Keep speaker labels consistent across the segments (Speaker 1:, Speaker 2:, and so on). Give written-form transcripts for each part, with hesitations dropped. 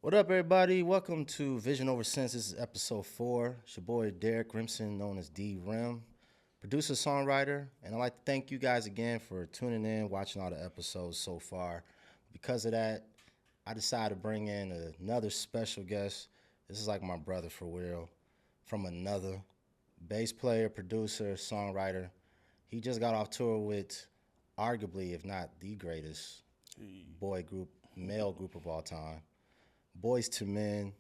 Speaker 1: What up, everybody? Welcome to Vision Over Sense. This is episode 4. It's your boy Derek Rimson, known as D Rim, producer, songwriter, and I'd like to thank you guys again for tuning in, watching all the episodes so far. Because of that, I decided to bring in another special guest. This is like my brother for real, from another bass player, producer, songwriter. He just got off tour with arguably, if not the greatest boy group, male group of all time. Boyz II Men.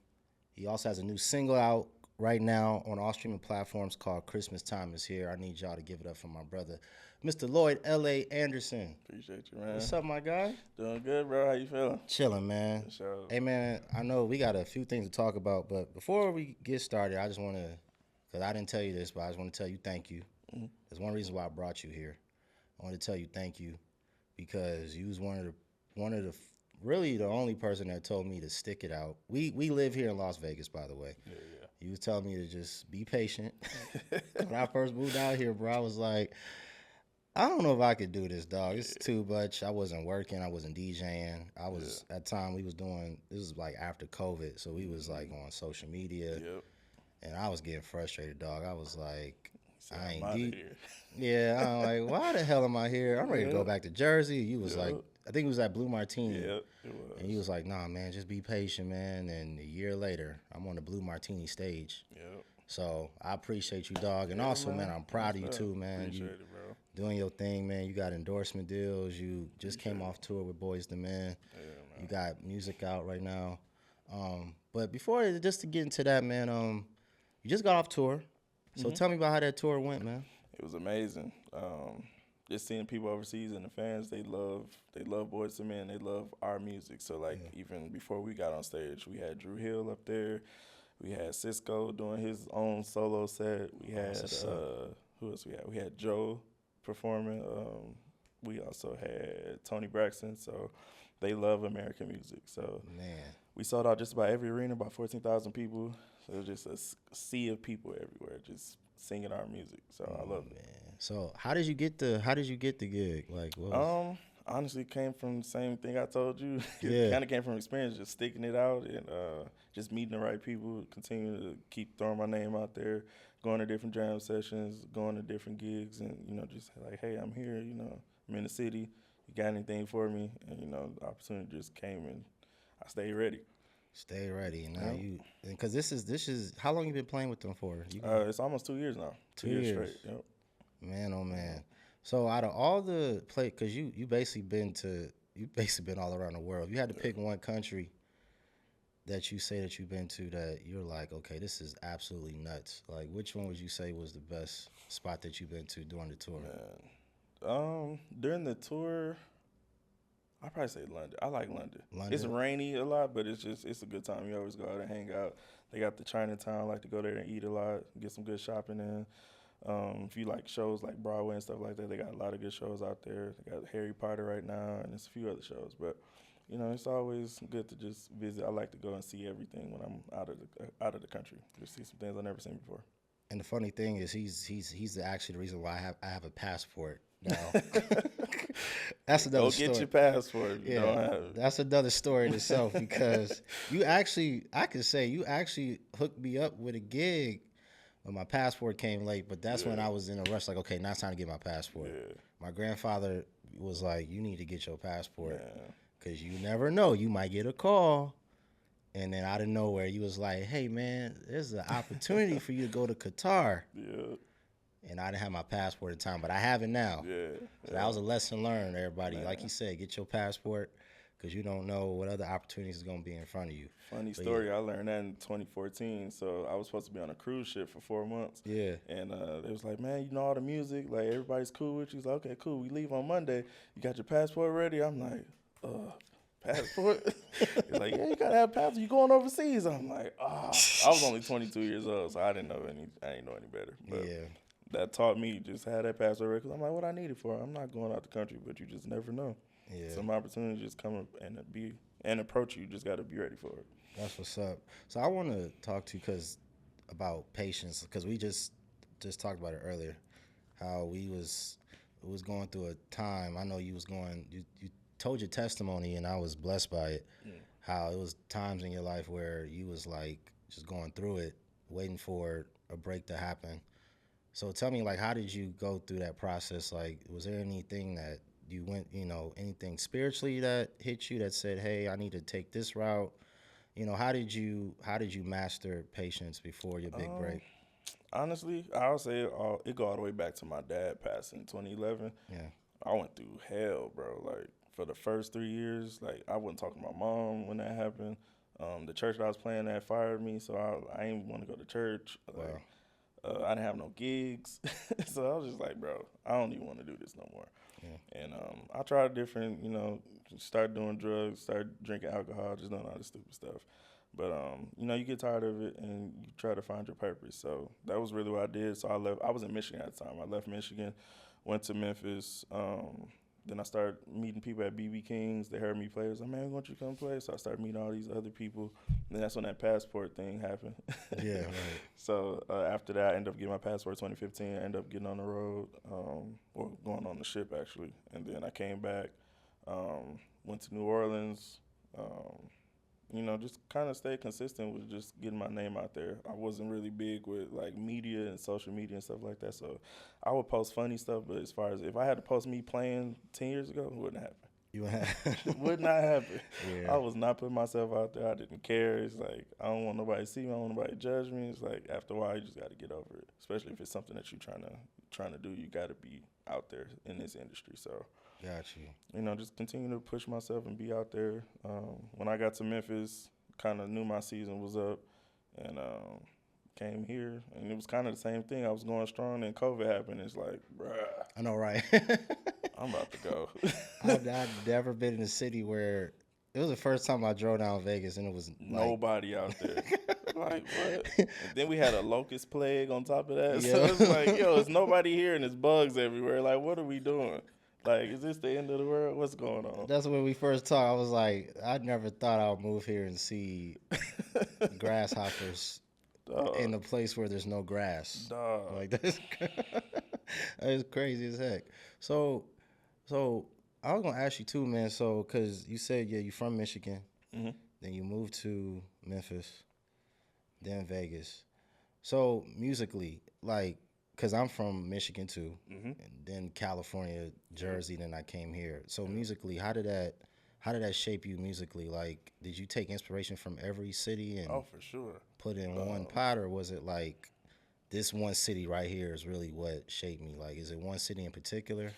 Speaker 1: He also has a new single out right now on all streaming platforms called Christmas Time Is Here. I need y'all to give it up for my brother, Mr. Lloyd L.A. Anderson.
Speaker 2: Appreciate you, man.
Speaker 1: What's up, my guy?
Speaker 2: Doing good, bro. How you feeling?
Speaker 1: Chilling, man.
Speaker 2: For sure.
Speaker 1: Hey, man, I know we got a few things to talk about, but before we get started, I just want to, because I didn't tell you this, but I just want to tell you thank you. There's one reason why I brought you here. I want to tell you thank you because you was one of the really the only person that told me to stick it out. We live here in Las Vegas, by the way.
Speaker 2: Yeah.
Speaker 1: You was telling me to just be patient. When I first moved out here, bro, I was like, I don't know if I could do this, dog. It's too much. I wasn't working. I wasn't DJing. At the time we was doing, this was like after COVID, so we was like on social media.
Speaker 2: Yep.
Speaker 1: And I was getting frustrated, dog. I was like,
Speaker 2: So
Speaker 1: I
Speaker 2: I'm
Speaker 1: ain't
Speaker 2: outta
Speaker 1: deep.
Speaker 2: here.
Speaker 1: Yeah, I'm like, why the hell am I here? I'm ready to go back to Jersey. You was like,
Speaker 2: Yep.
Speaker 1: I think it was at Blue Martini.
Speaker 2: Yep, it was.
Speaker 1: And he was like, nah, man, just be patient, man. And a year later, I'm on the Blue Martini stage.
Speaker 2: Yep.
Speaker 1: So I appreciate you, dog. And
Speaker 2: Yeah,
Speaker 1: also, man,
Speaker 2: man.
Speaker 1: I'm proud of you
Speaker 2: What's
Speaker 1: too,
Speaker 2: up?
Speaker 1: man.
Speaker 2: Appreciate
Speaker 1: You
Speaker 2: it, bro.
Speaker 1: doing your thing, man. You got endorsement deals. You just came off tour with Boyz II Men.
Speaker 2: Yeah, man.
Speaker 1: You got music out right now. But before, just to get into that, man, you just got off tour. So tell me about how that tour went, man.
Speaker 2: It was amazing. Just seeing people overseas and the fans, they love Boyz II Men. They love our music. So like even before we got on stage, we had Drew Hill up there. We had Cisco doing his own solo set. We had who else we had? We had Joe performing. We also had Tony Braxton. So they love American music. So
Speaker 1: Man.
Speaker 2: we sold out just about every arena, about 14,000 people. So it was just a sea of people everywhere, just singing our music. So I love it.
Speaker 1: Man. So how did you get the gig? Like, what was,
Speaker 2: Honestly, came from the same thing I told you.
Speaker 1: Yeah.
Speaker 2: It kind of came from experience, just sticking it out and just meeting the right people, continuing to keep throwing my name out there, going to different jam sessions, going to different gigs, and just like, hey, I'm here. I'm in the city. You got anything for me? And the opportunity just came, and I stayed ready.
Speaker 1: stay ready? And now
Speaker 2: Yeah.
Speaker 1: because this is how long you been playing with them for?
Speaker 2: It's almost 2 years now.
Speaker 1: 2
Speaker 2: 2 years
Speaker 1: years.
Speaker 2: straight. Yep.
Speaker 1: Man, oh man. So out of all the because you basically been all around the world. If you had to pick one country that you say that you've been to that you're like, okay, this is absolutely nuts. Like, which one would you say was the best spot that you've been to during the tour?
Speaker 2: During the tour, I'd probably say London. I like London.
Speaker 1: London?
Speaker 2: It's rainy a lot, but it's a good time. You always go out and hang out. They got the Chinatown. I like to go there and eat a lot, get some good shopping in. If you like shows like Broadway and stuff like that, they got a lot of good shows out there. They got Harry Potter right now, and there's a few other shows. But it's always good to just visit. I like to go and see everything when I'm out of the country. Just see some things I've never seen before.
Speaker 1: And the funny thing is, he's actually the reason why I have a passport now. That's another
Speaker 2: Go
Speaker 1: story.
Speaker 2: get your passport if you
Speaker 1: Yeah,
Speaker 2: don't have it.
Speaker 1: that's another story in itself because I could say you actually hooked me up with a gig when my passport came late, but that's when I was in a rush, like, okay, now it's time to get my passport.
Speaker 2: Yeah.
Speaker 1: My grandfather was like, you need to get your passport
Speaker 2: Yeah.
Speaker 1: because you never know, you might get a call. And then out of nowhere, he was like, hey, man, there's an opportunity for you to go to Qatar.
Speaker 2: Yeah.
Speaker 1: And I didn't have my passport at the time, but I have it now.
Speaker 2: Yeah.
Speaker 1: So that was a lesson learned, everybody.
Speaker 2: Man.
Speaker 1: Like you said, get your passport because you don't know what other opportunities is going to be in front of you.
Speaker 2: Funny
Speaker 1: But
Speaker 2: story, I learned that in 2014. So I was supposed to be on a cruise ship for 4 months.
Speaker 1: Yeah.
Speaker 2: And they was like, man, you know all the music, like everybody's cool with you. He's like, okay, cool. We leave on Monday. You got your passport ready? I'm like, passport? He's like, yeah, you gotta have a passport. You going overseas? I'm like, I was only 22 years old, so I didn't know any better. But
Speaker 1: Yeah.
Speaker 2: that taught me just have that passport ready. Cause I'm like, what I need it for? I'm not going out the country, but you just never know.
Speaker 1: Yeah.
Speaker 2: Some opportunities just come up and approach you. You just gotta be ready for it.
Speaker 1: That's what's up. So I want to talk to you about patience because we just talked about it earlier. How we was going through a time. I know you was going. You told your testimony and I was blessed by it. how it was times in your life where you was like just going through it, waiting for a break to happen. So tell me, like, how did you go through that process? Like, was there anything that you went, anything spiritually that hit you that said, "Hey, I need to take this route"? How did you master patience before your big
Speaker 2: Um,
Speaker 1: break?
Speaker 2: Honestly, I would say it go all the way back to my dad passing in 2011.
Speaker 1: Yeah,
Speaker 2: I went through hell, bro. Like for the first 3 years, like I wasn't talking to my mom when that happened. The church that I was playing at fired me, so I didn't want to go to church.
Speaker 1: wow,
Speaker 2: Like I didn't have no gigs, so I was just like, bro, I don't even want to do this no more.
Speaker 1: yeah,
Speaker 2: And I tried different, start doing drugs, start drinking alcohol, just doing all this stupid stuff. But you get tired of it and you try to find your purpose. So that was really what I did. So I left. I was in Michigan at the time. I left Michigan, went to Memphis. Then I started meeting people at BB King's. They heard me play. I was like, man, why don't you come play? So I started meeting all these other people. And then that's when that passport thing happened.
Speaker 1: yeah, right.
Speaker 2: So after that, I ended up getting my passport 2015. I ended up getting on the road, or going on the ship actually. And then I came back, went to New Orleans. Just kind of stayed consistent with just getting my name out there. I wasn't really big with like media and social media and stuff like that. So I would post funny stuff, but as far as if I had to post me playing 10 years ago, it wouldn't happen.
Speaker 1: You have,
Speaker 2: Would not happen.
Speaker 1: yeah,
Speaker 2: I was not putting myself out there. I didn't care. It's like I don't want nobody to see me. I don't want nobody to judge me. It's like after a while, you just got to get over it. Especially if it's something that you're trying to do. You got to be out there in this industry. So
Speaker 1: got you.
Speaker 2: just continue to push myself and be out there. When I got to Memphis, kind of knew my season was up, and came here, and it was kind of the same thing. I was going strong, and COVID happened. It's like, bruh,
Speaker 1: I know, right?
Speaker 2: I'm about to go.
Speaker 1: I've never been in a city where it was the first time I drove down Vegas and it was like,
Speaker 2: Nobody out there. Like, what? And then we had a locust plague on top of that. So
Speaker 1: Yeah.
Speaker 2: it's like, yo, there's nobody here and there's bugs everywhere. Like, what are we doing? Like, is this the end of the world? What's going on?
Speaker 1: That's when we first talked. I was like, I never thought I would move here and see grasshoppers in a place where there's no grass.
Speaker 2: Dog.
Speaker 1: Like that's crazy as heck. So I was gonna ask you too, man. So, cause you said you're from Michigan,
Speaker 2: Hmm.
Speaker 1: then you moved to Memphis, then Vegas. So musically, like, cause I'm from Michigan too,
Speaker 2: Hmm.
Speaker 1: and then California, Jersey, then I came here. So musically, how did that shape you musically? Like, did you take inspiration from every city and
Speaker 2: Oh, for sure.
Speaker 1: put it in one pot, or was it like this one city right here is really what shaped me? Like, is it one city in particular,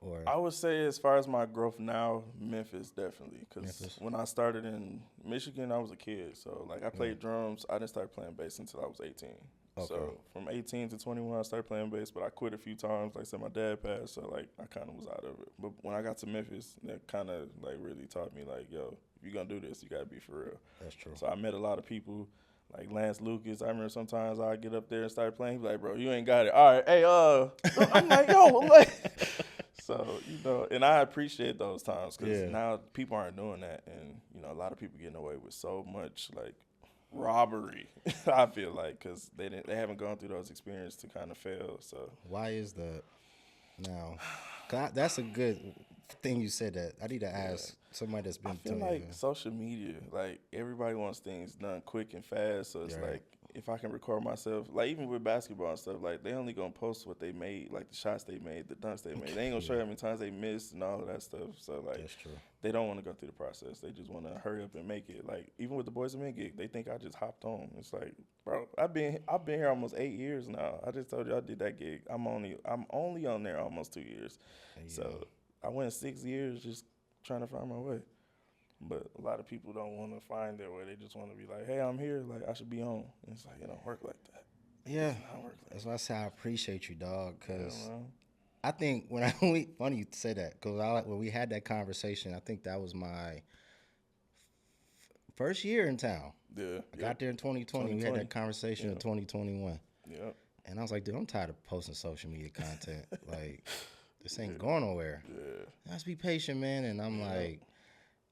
Speaker 1: or
Speaker 2: I would say, as far as my growth now, Memphis definitely. Because
Speaker 1: Memphis?
Speaker 2: when I started in Michigan, I was a kid. So, like, I played drums. I didn't start playing bass until I was 18.
Speaker 1: Okay.
Speaker 2: So, from 18 to 21, I started playing bass, but I quit a few times. Like I said, my dad passed, so, like, I kind of was out of it. But when I got to Memphis, that kind of, like, really taught me, like, yo, if you're going to do this, you got to be for real.
Speaker 1: That's true.
Speaker 2: So, I met a lot of people. Like Lance Lucas, I remember sometimes I'd get up there and start playing. He'd be like, bro, you ain't got it. All right, hey, I'm like, yo, like. So, and I appreciate those times because now people aren't doing that. And, a lot of people getting away with so much, like, robbery, I feel like, because they haven't gone through those experiences to kind of fail. So
Speaker 1: Why is that now? 'Cause that's a good thing you said that. I need to ask somebody that's
Speaker 2: I
Speaker 1: been
Speaker 2: feel
Speaker 1: telling
Speaker 2: like
Speaker 1: you.
Speaker 2: social media, like everybody wants things done quick and fast. So it's
Speaker 1: Right.
Speaker 2: like if I can record myself, like even with basketball and stuff, like they only gonna post what they made, like the shots they made, the dunks they made. They ain't gonna show you how many times they missed and all of that stuff. So like
Speaker 1: That's true.
Speaker 2: they don't want to go through the process. They just want to hurry up and make it. Like even with the Boyz II Men gig, they think I just hopped on. It's like, bro, I've been here almost 8 years now. I just told you I did that gig. I'm only on there almost 2 years. So I went 6 years just trying to find my way. But a lot of people don't want to find their way. They just want to be like, hey, I'm here. Like, I should be on. And it's like, it don't work like that.
Speaker 1: Yeah,
Speaker 2: It don't work like
Speaker 1: that's why I say I appreciate you, dog.
Speaker 2: that.
Speaker 1: Cause
Speaker 2: Man.
Speaker 1: I think funny you say that, cause when we had that conversation, I think that was my first year in town.
Speaker 2: Yeah.
Speaker 1: I got there in 2020. We had that conversation in 2021,
Speaker 2: Yeah.
Speaker 1: and I was like, dude, I'm tired of posting social media content. Like, this ain't going nowhere.
Speaker 2: Yeah.
Speaker 1: Let's be patient, man. And I'm like,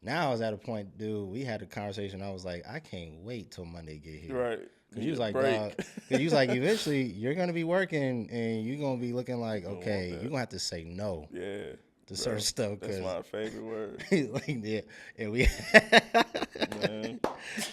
Speaker 1: now I was at a point, dude. We had a conversation. I was like, I can't wait till Monday get here.
Speaker 2: Right.
Speaker 1: Cause you was like,
Speaker 2: break.
Speaker 1: dog. Cause you was like, eventually you're gonna be working and you're gonna be looking like,
Speaker 2: Don't want
Speaker 1: okay,
Speaker 2: that.
Speaker 1: you're gonna have to say no
Speaker 2: Yeah.
Speaker 1: to certain stuff.
Speaker 2: That's
Speaker 1: Cause
Speaker 2: my favorite word.
Speaker 1: like, yeah, and we
Speaker 2: Man.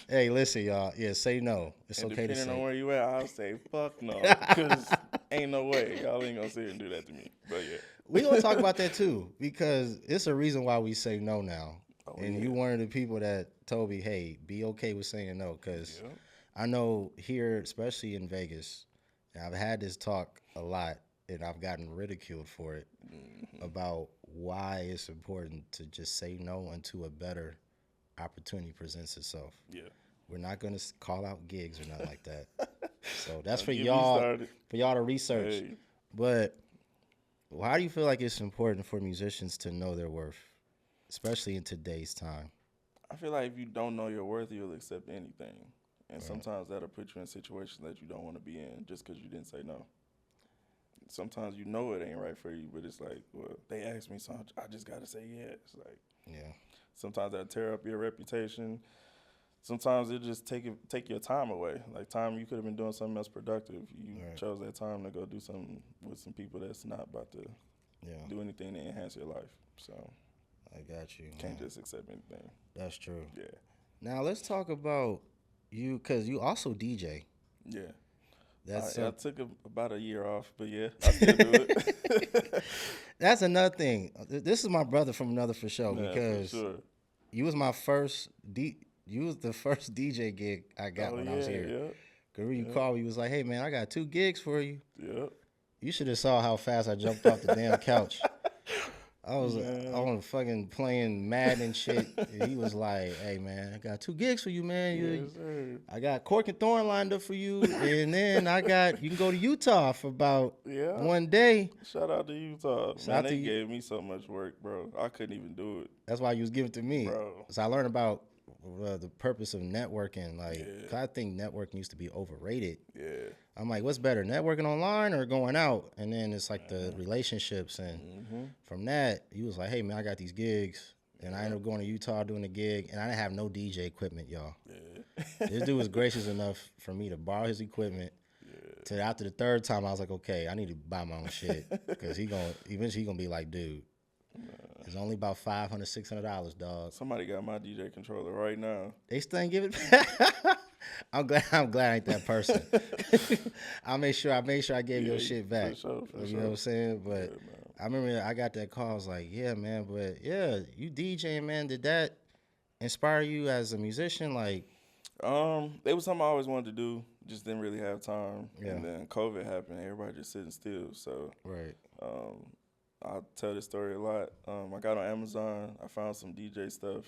Speaker 1: Hey, listen, y'all. Yeah, say no. It's
Speaker 2: And
Speaker 1: okay to
Speaker 2: depending on
Speaker 1: say.
Speaker 2: where you at, I'll say fuck no, because ain't no way y'all ain't gonna sit here and do that to me. But yeah,
Speaker 1: We gonna talk about that too because it's a reason why we say no now.
Speaker 2: oh
Speaker 1: And
Speaker 2: yeah,
Speaker 1: you one of the people that told me, "Hey, be okay with saying no," because
Speaker 2: yeah,
Speaker 1: I know here, especially in Vegas, and I've had this talk a lot, and I've gotten ridiculed for it about why it's important to just say no until a better opportunity presents itself.
Speaker 2: yeah.
Speaker 1: We're not gonna call out gigs or nothing like that. So that's
Speaker 2: Don't
Speaker 1: for
Speaker 2: get me
Speaker 1: y'all,
Speaker 2: started.
Speaker 1: to research.
Speaker 2: Hey,
Speaker 1: But why do you feel like it's important for musicians to know their worth, especially in today's time?
Speaker 2: I feel like if you don't know your worth, you'll accept anything, and
Speaker 1: Right.
Speaker 2: sometimes that'll put you in situations that you don't want to be in just because you didn't say no. Sometimes you know it ain't right for you, but it's like, well, they asked me, so I just gotta say yeah. It's like
Speaker 1: Yeah.
Speaker 2: sometimes that'll tear up your reputation. Sometimes it just take your time away. Like time you could have been doing something else productive. You
Speaker 1: Right.
Speaker 2: chose that time to go do something with some people that's not about to
Speaker 1: Yeah.
Speaker 2: do anything to enhance your life. So
Speaker 1: I got you.
Speaker 2: can't
Speaker 1: Man.
Speaker 2: just accept anything.
Speaker 1: That's true.
Speaker 2: Yeah,
Speaker 1: Now let's talk about you, because you also DJ.
Speaker 2: yeah.
Speaker 1: That's
Speaker 2: I took about a year off, but yeah, I still do it.
Speaker 1: that's another thing. This is my brother from another for sure
Speaker 2: Man, for
Speaker 1: because
Speaker 2: sure.
Speaker 1: you was my first You was the first DJ gig I got
Speaker 2: Oh
Speaker 1: when
Speaker 2: yeah,
Speaker 1: I was here.
Speaker 2: yeah,
Speaker 1: Cause you
Speaker 2: yeah,
Speaker 1: called me, you was like, "Hey man, I got 2 gigs for you."
Speaker 2: yeah.
Speaker 1: You should have saw how fast I jumped off the damn couch. I was
Speaker 2: Man.
Speaker 1: on fucking playing Madden and shit. And he was like, "Hey man, I got 2 gigs for you, man.
Speaker 2: Yes, sir.
Speaker 1: I got Cork and Thorn lined up for you, and then you can go to Utah for about
Speaker 2: Yeah.
Speaker 1: one day."
Speaker 2: Shout out to Utah.
Speaker 1: Shout
Speaker 2: Man,
Speaker 1: out to
Speaker 2: they
Speaker 1: you.
Speaker 2: gave me so much work, bro. I couldn't even do it,
Speaker 1: That's why you was giving it to me.
Speaker 2: bro.
Speaker 1: So I learned about the purpose of networking. Like,
Speaker 2: Yeah.
Speaker 1: 'cause I think networking used to be overrated.
Speaker 2: Yeah.
Speaker 1: I'm like, what's better, networking online or going out? And then it's like the relationships. And
Speaker 2: Mm-hmm.
Speaker 1: from that, he was like, hey, man, I got these gigs. And I ended up going to Utah doing a gig. And I didn't have no DJ equipment, y'all.
Speaker 2: Yeah.
Speaker 1: This dude was gracious enough for me to borrow his equipment. To after the 3rd time, I was like, okay, I need to buy my own shit. Because eventually he going to be like, dude, it's only about $500, $600, dog.
Speaker 2: Somebody got my DJ controller right now.
Speaker 1: They still ain't give it back. I'm glad I ain't that person. I made sure I gave your shit back.
Speaker 2: For sure,
Speaker 1: You know what I'm saying? But
Speaker 2: Yeah, man.
Speaker 1: I remember I got that call. I was like, yeah, man, but yeah, you DJing, man. Did that inspire you as a musician? Like,
Speaker 2: It was something I always wanted to do, just didn't really have time.
Speaker 1: Yeah.
Speaker 2: And then COVID happened, everybody just sitting still. So
Speaker 1: right.
Speaker 2: I tell this story a lot. I got on Amazon, I found some DJ stuff,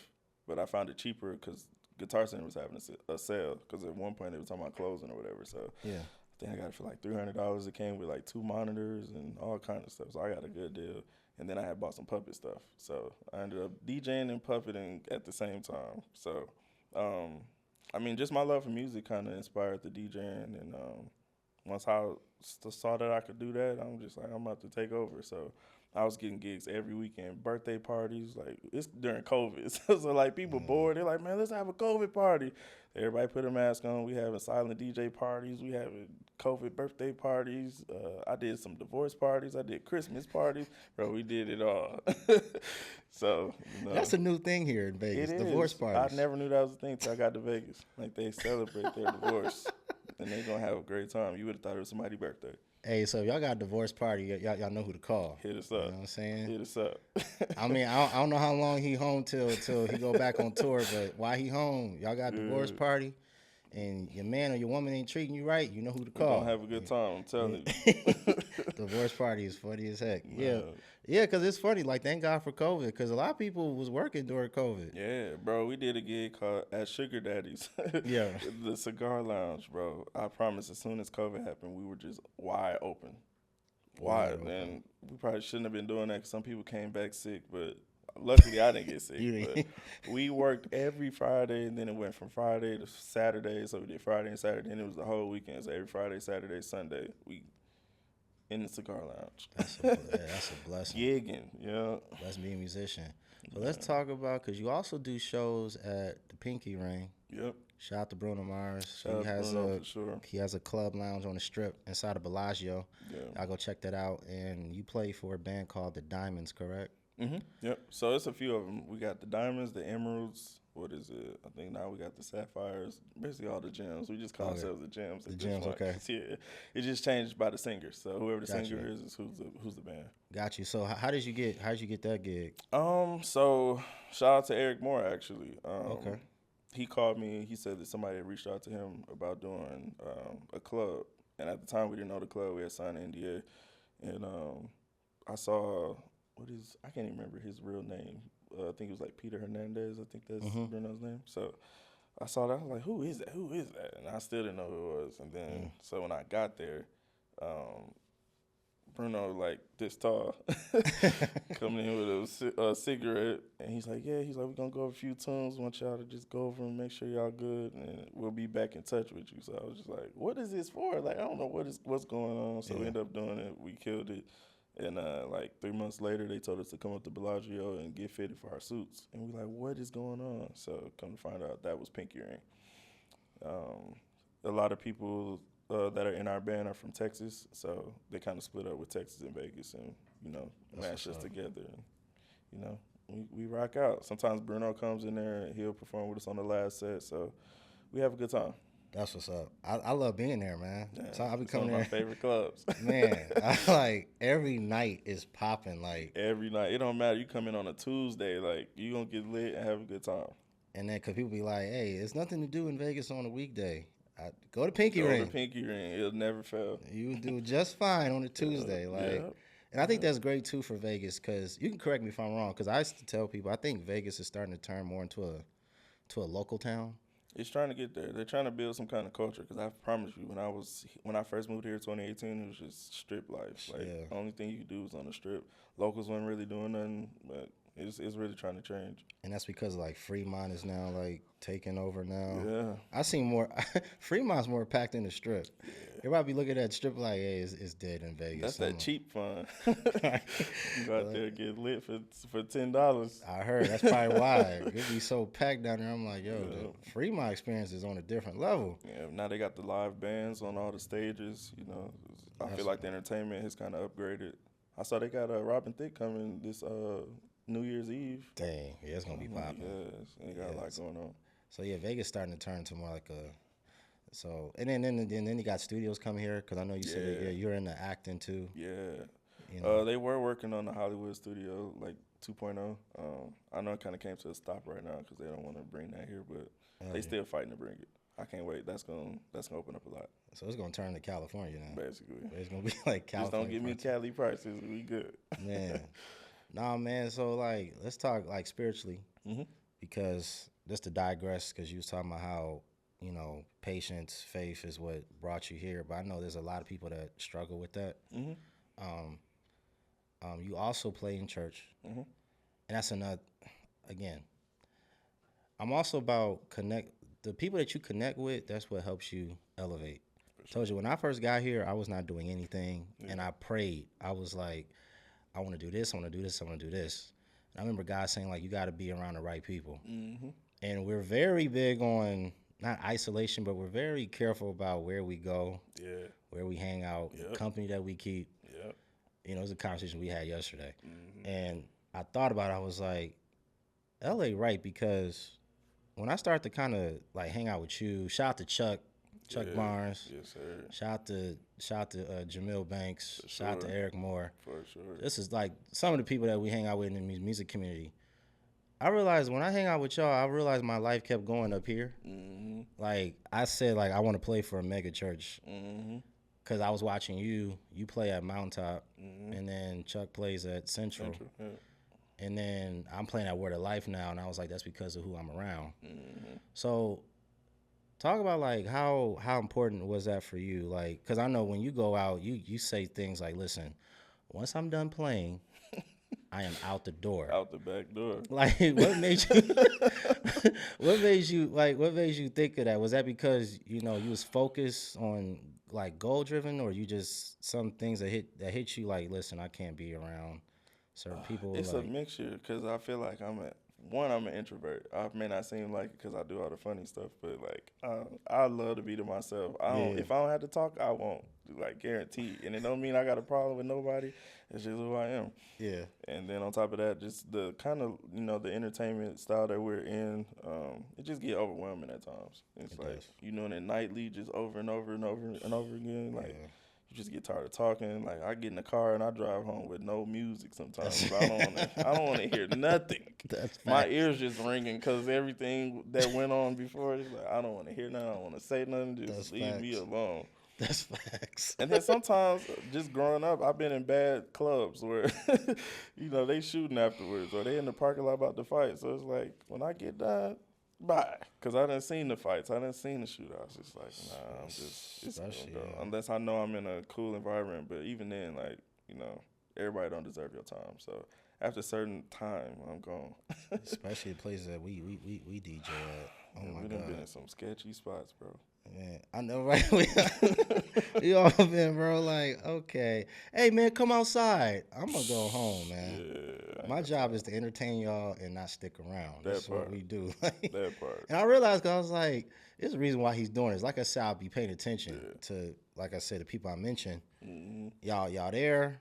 Speaker 2: but I found it cheaper because Guitar Center was having a sale. Because at one point they were talking about closing or whatever. So
Speaker 1: Yeah.
Speaker 2: I think I got it for like $300. It came with like 2 monitors and all kind of stuff. So I got a good deal. And then I had bought some puppet stuff. So I ended up DJing and puppeting at the same time. So, I mean, just my love for music kind of inspired the DJing. And once I saw that I could do that, I'm just like, I'm about to take over. So I was getting gigs every weekend, birthday parties. Like, it's during COVID. So like, people bored. They're like, man, let's have a COVID party. Everybody put a mask on. We having silent DJ parties. We having COVID birthday parties. I did some divorce parties. I did Christmas parties. Bro, we did it all. So,
Speaker 1: That's a new thing here in Vegas.
Speaker 2: it
Speaker 1: Divorce
Speaker 2: is.
Speaker 1: parties.
Speaker 2: I never knew that was a thing till I got to Vegas. Like, they celebrate their divorce. And they going to have a great time. You would have thought it was somebody's birthday.
Speaker 1: Hey, so if y'all got a divorce party, y'all know who to call.
Speaker 2: Hit us
Speaker 1: You
Speaker 2: up.
Speaker 1: know what I'm saying?
Speaker 2: Hit us up.
Speaker 1: I mean, I don't know how long he home till he go back on tour, but while he home, y'all got a divorce party, and your man or your woman ain't treating you right, you know who to
Speaker 2: We're
Speaker 1: call.
Speaker 2: going to have a good time, I'm telling you.
Speaker 1: Divorce party is funny as heck.
Speaker 2: Man.
Speaker 1: Yeah, because it's funny. Like, thank God for COVID, because a lot of people was working during COVID.
Speaker 2: Yeah, bro, we did a gig called at Sugar Daddy's.
Speaker 1: Yeah.
Speaker 2: The cigar lounge, bro. I promise, as soon as COVID happened, we were just wide open.
Speaker 1: Wide open.
Speaker 2: And we probably shouldn't have been doing that because some people came back sick, but luckily I didn't get sick.
Speaker 1: You didn't.
Speaker 2: But we worked every Friday, and then it went from Friday to Saturday. So we did Friday and Saturday, and it was the whole weekend. So every Friday, Saturday, Sunday, we in the cigar lounge.
Speaker 1: That's a blessing.
Speaker 2: Gigging, yeah.
Speaker 1: Let's be a musician. So let's talk about, because you also do shows at the Pinky Ring.
Speaker 2: Yep.
Speaker 1: Shout out to Bruno Mars.
Speaker 2: Shout out to Bruno for sure.
Speaker 1: He has a club lounge on the Strip inside of Bellagio.
Speaker 2: Yeah.
Speaker 1: I'll go check that out. And you play for a band called The Diamonds, correct?
Speaker 2: Yep. So it's a few of them. We got the diamonds, the emeralds. What is it? I think now we got the sapphires. Basically all the gems. We just call ourselves the gems.
Speaker 1: The gems, okay.
Speaker 2: Yeah. It just changed by the singer. So whoever the singer
Speaker 1: you.
Speaker 2: is who's the band.
Speaker 1: Got you. So how did you get that gig?
Speaker 2: So shout out to Eric Moore actually.
Speaker 1: Okay.
Speaker 2: He called me. He said that somebody had reached out to him about doing a club, and at the time we didn't know the club. We had signed an NDA, and I saw I can't even remember his real name. I think it was like Peter Hernandez. I think that's Bruno's name. So I saw that. I was like, who is that? Who is that? And I still didn't know who it was. And then so when I got there, Bruno like this tall, coming in with a cigarette, and he's like, we're gonna go over a few tunes. I want y'all to just go over and make sure y'all good, and we'll be back in touch with you. So I was just like, what is this for? Like I don't know what's going on. So we ended up doing it. We killed it. And like 3 months later, they told us to come up to Bellagio and get fitted for our suits. And we like, what is going on? So come to find out, that was Pinky Ring. A lot of people that are in our band are from Texas, so they kind of split up with Texas and Vegas, and mashed us together. And, we rock out. Sometimes Bruno comes in there and he'll perform with us on the last set, so we have a good time.
Speaker 1: That's what's up. I love being there, man.
Speaker 2: Yeah,
Speaker 1: So I be
Speaker 2: it's one
Speaker 1: coming
Speaker 2: of my
Speaker 1: there.
Speaker 2: favorite clubs.
Speaker 1: Man, I like every night is popping. Like
Speaker 2: every night, it don't matter. You come in on a Tuesday, like you gonna get lit and have a good time.
Speaker 1: And then, cause people be like, "Hey, there's nothing to do in Vegas on a weekday. Go to Pinky Ring.
Speaker 2: Go to Pinky Ring. It'll never fail.
Speaker 1: You do just fine on a Tuesday." And I think that's great too for Vegas, cause you can correct me if I'm wrong. Cause I used to tell people I think Vegas is starting to turn more into a local town.
Speaker 2: It's trying to get there. They're trying to build some kind of culture. Cause I promise you, when I first moved here in 2018, it was just strip life. Like the only thing you could do was on the strip. Locals weren't really doing nothing, but it's really trying to change.
Speaker 1: And that's because like Fremont is now like taking over now.
Speaker 2: Yeah,
Speaker 1: I seen more. Fremont's more packed than the strip. Yeah. Everybody be looking at the strip like, "Hey, it's dead in Vegas."
Speaker 2: That's that cheap fun. You go out there and get lit for $10.
Speaker 1: I heard that's probably why it be so packed down there. I'm like, yo, the Fremont experience is on a different level.
Speaker 2: Yeah, now they got the live bands on all the stages. I feel like the entertainment has kind of upgraded. I saw they got Robin Thicke coming this New Year's Eve.
Speaker 1: Dang, yeah, it's gonna be popping.
Speaker 2: Yes, they got a lot going on.
Speaker 1: So yeah, Vegas starting to turn to more like a. So and then you got studios coming here, because I know you said you're into acting too.
Speaker 2: Yeah, they were working on the Hollywood studio like 2.0. I know it kind of came to a stop right now because they don't want to bring that here, but they still fighting to bring it. I can't wait. That's gonna open up a lot.
Speaker 1: So it's gonna turn to California now.
Speaker 2: Basically,
Speaker 1: it's gonna be like California.
Speaker 2: Just don't give me Cali prices. We good.
Speaker 1: Man, nah, man. So like, let's talk like spiritually, because just to digress, because you was talking about how patience, faith is what brought you here. But I know there's a lot of people that struggle with that. You also play in church, and that's another. Again, I'm also about the people that you connect with. That's what helps you elevate. Sure. Told you when I first got here, I was not doing anything, and I prayed. I was like, I want to do this. I want to do this. I want to do this. And I remember God saying like, you got to be around the right people. And we're very big on not isolation, but we're very careful about where we go, where we hang out, the company that we keep. It was a conversation we had yesterday. And I thought about it. I was like, L.A. right, because when I start to kind of like hang out with you, shout out to Chuck Barnes,
Speaker 2: yes sir,
Speaker 1: shout out to Jamil Banks, shout out to Eric Moore.
Speaker 2: For sure.
Speaker 1: This is like some of the people that we hang out with in the music community. I realized when I hang out with y'all, I realized my life kept going up here. Like I said, like I want to play for a mega church. Because I was watching you play at Mountaintop, and then Chuck plays at Central. And then I'm playing at Word of Life now, and I was like, that's because of who I'm around. So talk about like how important was that for you? Like, because I know when you go out, you say things like, listen, once I'm done playing, I am out the door.
Speaker 2: Out the back door.
Speaker 1: Like, what made you think of that? Was that because, you was focused on like goal driven, or you just some things that hit you like, listen, I can't be around certain people?
Speaker 2: It's a mixture, because I feel like I'm one, I'm an introvert. I may not seem like it because I do all the funny stuff, but like I love to be to myself. I don't.
Speaker 1: Yeah.
Speaker 2: If I don't have to talk, I won't. Like guaranteed. And it don't mean I got a problem with nobody. It's just who I am.
Speaker 1: Yeah.
Speaker 2: And then on top of that, just the kind of the entertainment style that we're in, it just get overwhelming at times. It's
Speaker 1: It
Speaker 2: like
Speaker 1: does.
Speaker 2: you doing it nightly, just over and over and over and over again. Like
Speaker 1: Yeah.
Speaker 2: you just get tired of talking. Like I get in the car and I drive home with no music sometimes.
Speaker 1: That's
Speaker 2: I don't want to. I don't want to hear nothing.
Speaker 1: That's
Speaker 2: My
Speaker 1: facts.
Speaker 2: ears just ringing because everything that went on before. It's like I don't want to hear nothing. I don't want to say nothing. Just
Speaker 1: That's
Speaker 2: leave me
Speaker 1: facts.
Speaker 2: alone.
Speaker 1: That's facts.
Speaker 2: And then sometimes, just growing up, I've been in bad clubs where, they shooting afterwards or they in the parking lot about to fight. So it's like, when I get done, bye. Because I done seen the fights. I done seen the shootouts. It's like, nah, it's gonna
Speaker 1: Especially,
Speaker 2: go.
Speaker 1: yeah.
Speaker 2: Unless I know I'm in a cool environment. But even then, like, everybody don't deserve your time. So after a certain time, I'm gone.
Speaker 1: Especially the places that we DJ at. Oh
Speaker 2: Yeah,
Speaker 1: my
Speaker 2: we done
Speaker 1: god.
Speaker 2: been in some sketchy spots, bro.
Speaker 1: Man, I know, right? We all been, bro. Like, okay, hey, man, come outside. I'm gonna go home, man.
Speaker 2: Yeah.
Speaker 1: My job is to entertain y'all and not stick around.
Speaker 2: That
Speaker 1: That's what
Speaker 2: part.
Speaker 1: we do.
Speaker 2: That part.
Speaker 1: And I realized, cause I was like, there's a reason why he's doing this. Like I said, I'll be paying attention
Speaker 2: Yeah.
Speaker 1: to, like I said, the people I mentioned.
Speaker 2: Mm-hmm.
Speaker 1: Y'all there,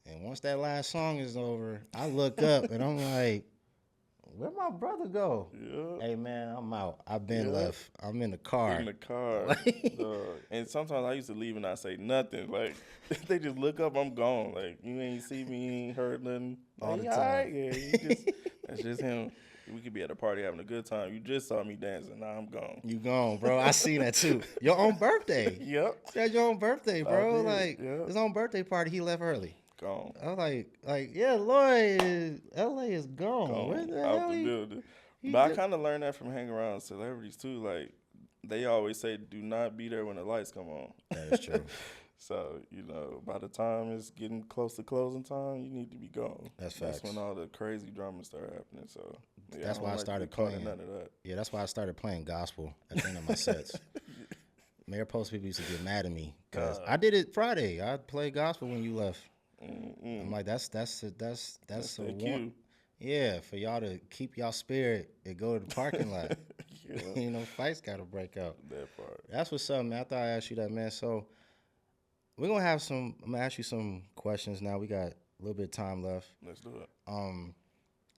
Speaker 1: and once that last song is over, I look up and I'm like, where'd my brother go?
Speaker 2: Yeah.
Speaker 1: Hey, man, I'm out. I've been
Speaker 2: Yeah.
Speaker 1: left. I'm in the car.
Speaker 2: In the car. And sometimes I used to leave and not say nothing. Like, they just look up, I'm gone. Like, you ain't see me, you ain't heard nothing.
Speaker 1: All
Speaker 2: Like,
Speaker 1: the
Speaker 2: all right,
Speaker 1: time.
Speaker 2: yeah, that's just him. We could be at a party having a good time. You just saw me dancing. Now I'm gone.
Speaker 1: You gone, bro. I seen that too. Your own birthday.
Speaker 2: Yep.
Speaker 1: That's your own birthday, bro.
Speaker 2: did,
Speaker 1: Like
Speaker 2: yeah.
Speaker 1: his own birthday party, he left early.
Speaker 2: Gone.
Speaker 1: I was like, yeah, Lloyd, LA is gone.
Speaker 2: Gone.
Speaker 1: Where the
Speaker 2: Out
Speaker 1: hell
Speaker 2: the
Speaker 1: he?
Speaker 2: building.
Speaker 1: he
Speaker 2: But I
Speaker 1: did-
Speaker 2: kind of learned that from hanging around celebrities too. Like, they always say, do not be there when the lights come on.
Speaker 1: That is true.
Speaker 2: So, by the time it's getting close to closing time, you need to be gone.
Speaker 1: That's
Speaker 2: That's
Speaker 1: facts.
Speaker 2: when all the crazy drama start happening. So, yeah,
Speaker 1: That's
Speaker 2: don't
Speaker 1: why I
Speaker 2: like to
Speaker 1: started
Speaker 2: be part of
Speaker 1: playing.
Speaker 2: None of that.
Speaker 1: Yeah, that's why I started playing gospel at the end of my sets. Mayor Post people used to get mad at me because I did it Friday. I played gospel when you left. I'm like, that's a
Speaker 2: That
Speaker 1: warrant.
Speaker 2: cue.
Speaker 1: Yeah, for y'all to keep y'all spirit and go to the parking lot.
Speaker 2: Yeah,
Speaker 1: Fights got to break out.
Speaker 2: that part.
Speaker 1: That's what's up, man. I thought I'd ask you that, man. So I'm gonna ask you some questions now. We got a little bit of time left.
Speaker 2: Let's do it.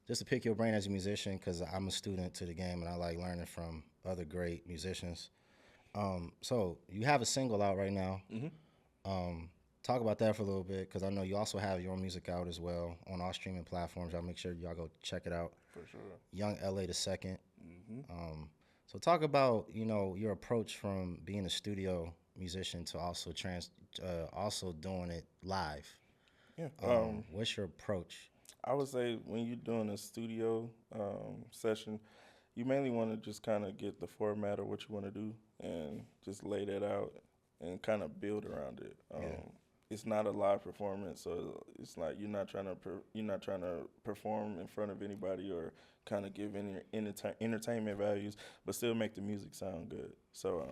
Speaker 1: Just to pick your brain as a musician, because I'm a student to the game and I like learning from other great musicians. So you have a single out right now. Talk about that for a little bit, because I know you also have your own music out as well on all streaming platforms. Y'all make sure y'all go check it out.
Speaker 2: For sure.
Speaker 1: Young L.A. the second. So talk about your approach from being a studio musician to also also doing it live.
Speaker 2: Yeah.
Speaker 1: What's your approach?
Speaker 2: I would say when you're doing a studio session, you mainly want to just kind of get the format of what you want to do and just lay that out and kind of build around it. It's not a live performance, so it's like you're not trying to perform in front of anybody or kind of give any entertainment values, but still make the music sound good. So,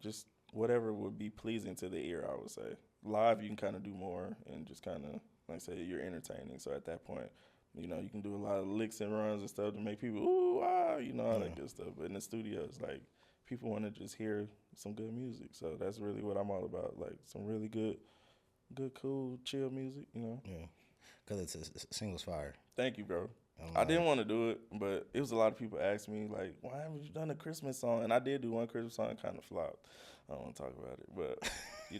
Speaker 2: just whatever would be pleasing to the ear, I would say. Live, you can kind of do more and just kind of, like say, you're entertaining. So at that point, you can do a lot of licks and runs and stuff to make people, ooh, ah, all that good stuff. But in the studio, it's like people want to just hear some good music. So that's really what I'm all about, like some really good, cool, chill music,
Speaker 1: Yeah, because it's a singles fire.
Speaker 2: Thank you, bro. I didn't want to do it, but it was a lot of people asking me, like, why haven't you done a Christmas song? And I did do one Christmas song, kind of flopped. I don't want to talk about it, but, you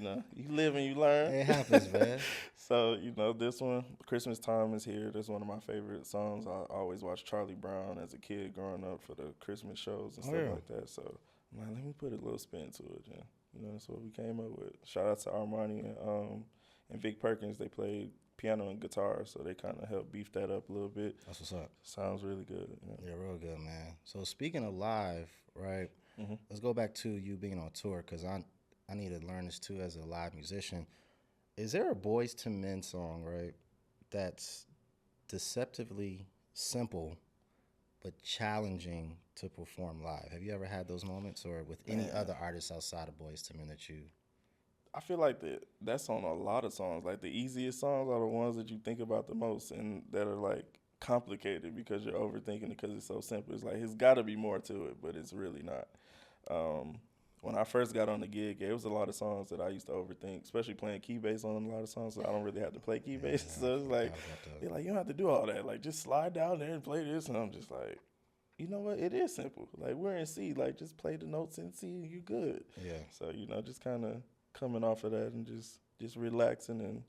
Speaker 2: live and you learn.
Speaker 1: It happens, man.
Speaker 2: So, this one, Christmas Time is Here. That's one of my favorite songs. I always watched Charlie Brown as a kid growing up for the Christmas shows and stuff like that. So, I'm like, let me put a little spin to it, and, that's what we came up with. Shout out to Armani and Vic Perkins. They played piano and guitar, so they kind of helped beef that up a little bit.
Speaker 1: That's what's up.
Speaker 2: Sounds really good.
Speaker 1: Yeah, real good, man. So speaking of live, right?
Speaker 2: Mm-hmm.
Speaker 1: Let's go back to you being on tour, because I need to learn this too as a live musician. Is there a Boyz II Men song, right, that's deceptively simple but challenging to perform live? Have you ever had those moments, or with any other artists outside of Boyz II Men that you?
Speaker 2: I feel like that's on a lot of songs. Like the easiest songs are the ones that you think about the most and that are like complicated because you're overthinking it because it's so simple. It's like it's got to be more to it, but it's really not. When I first got on the gig, it was a lot of songs that I used to overthink, especially playing key bass on a lot of songs. So I don't really have to play key bass. So it's like, they're like, you don't have to do all that. Like, just slide down there and play this. And I'm just like, you know what? It is simple. Like, we're in C. Like, just play the notes in C and you're good.
Speaker 1: Yeah.
Speaker 2: So, just kind of coming off of that and just relaxing and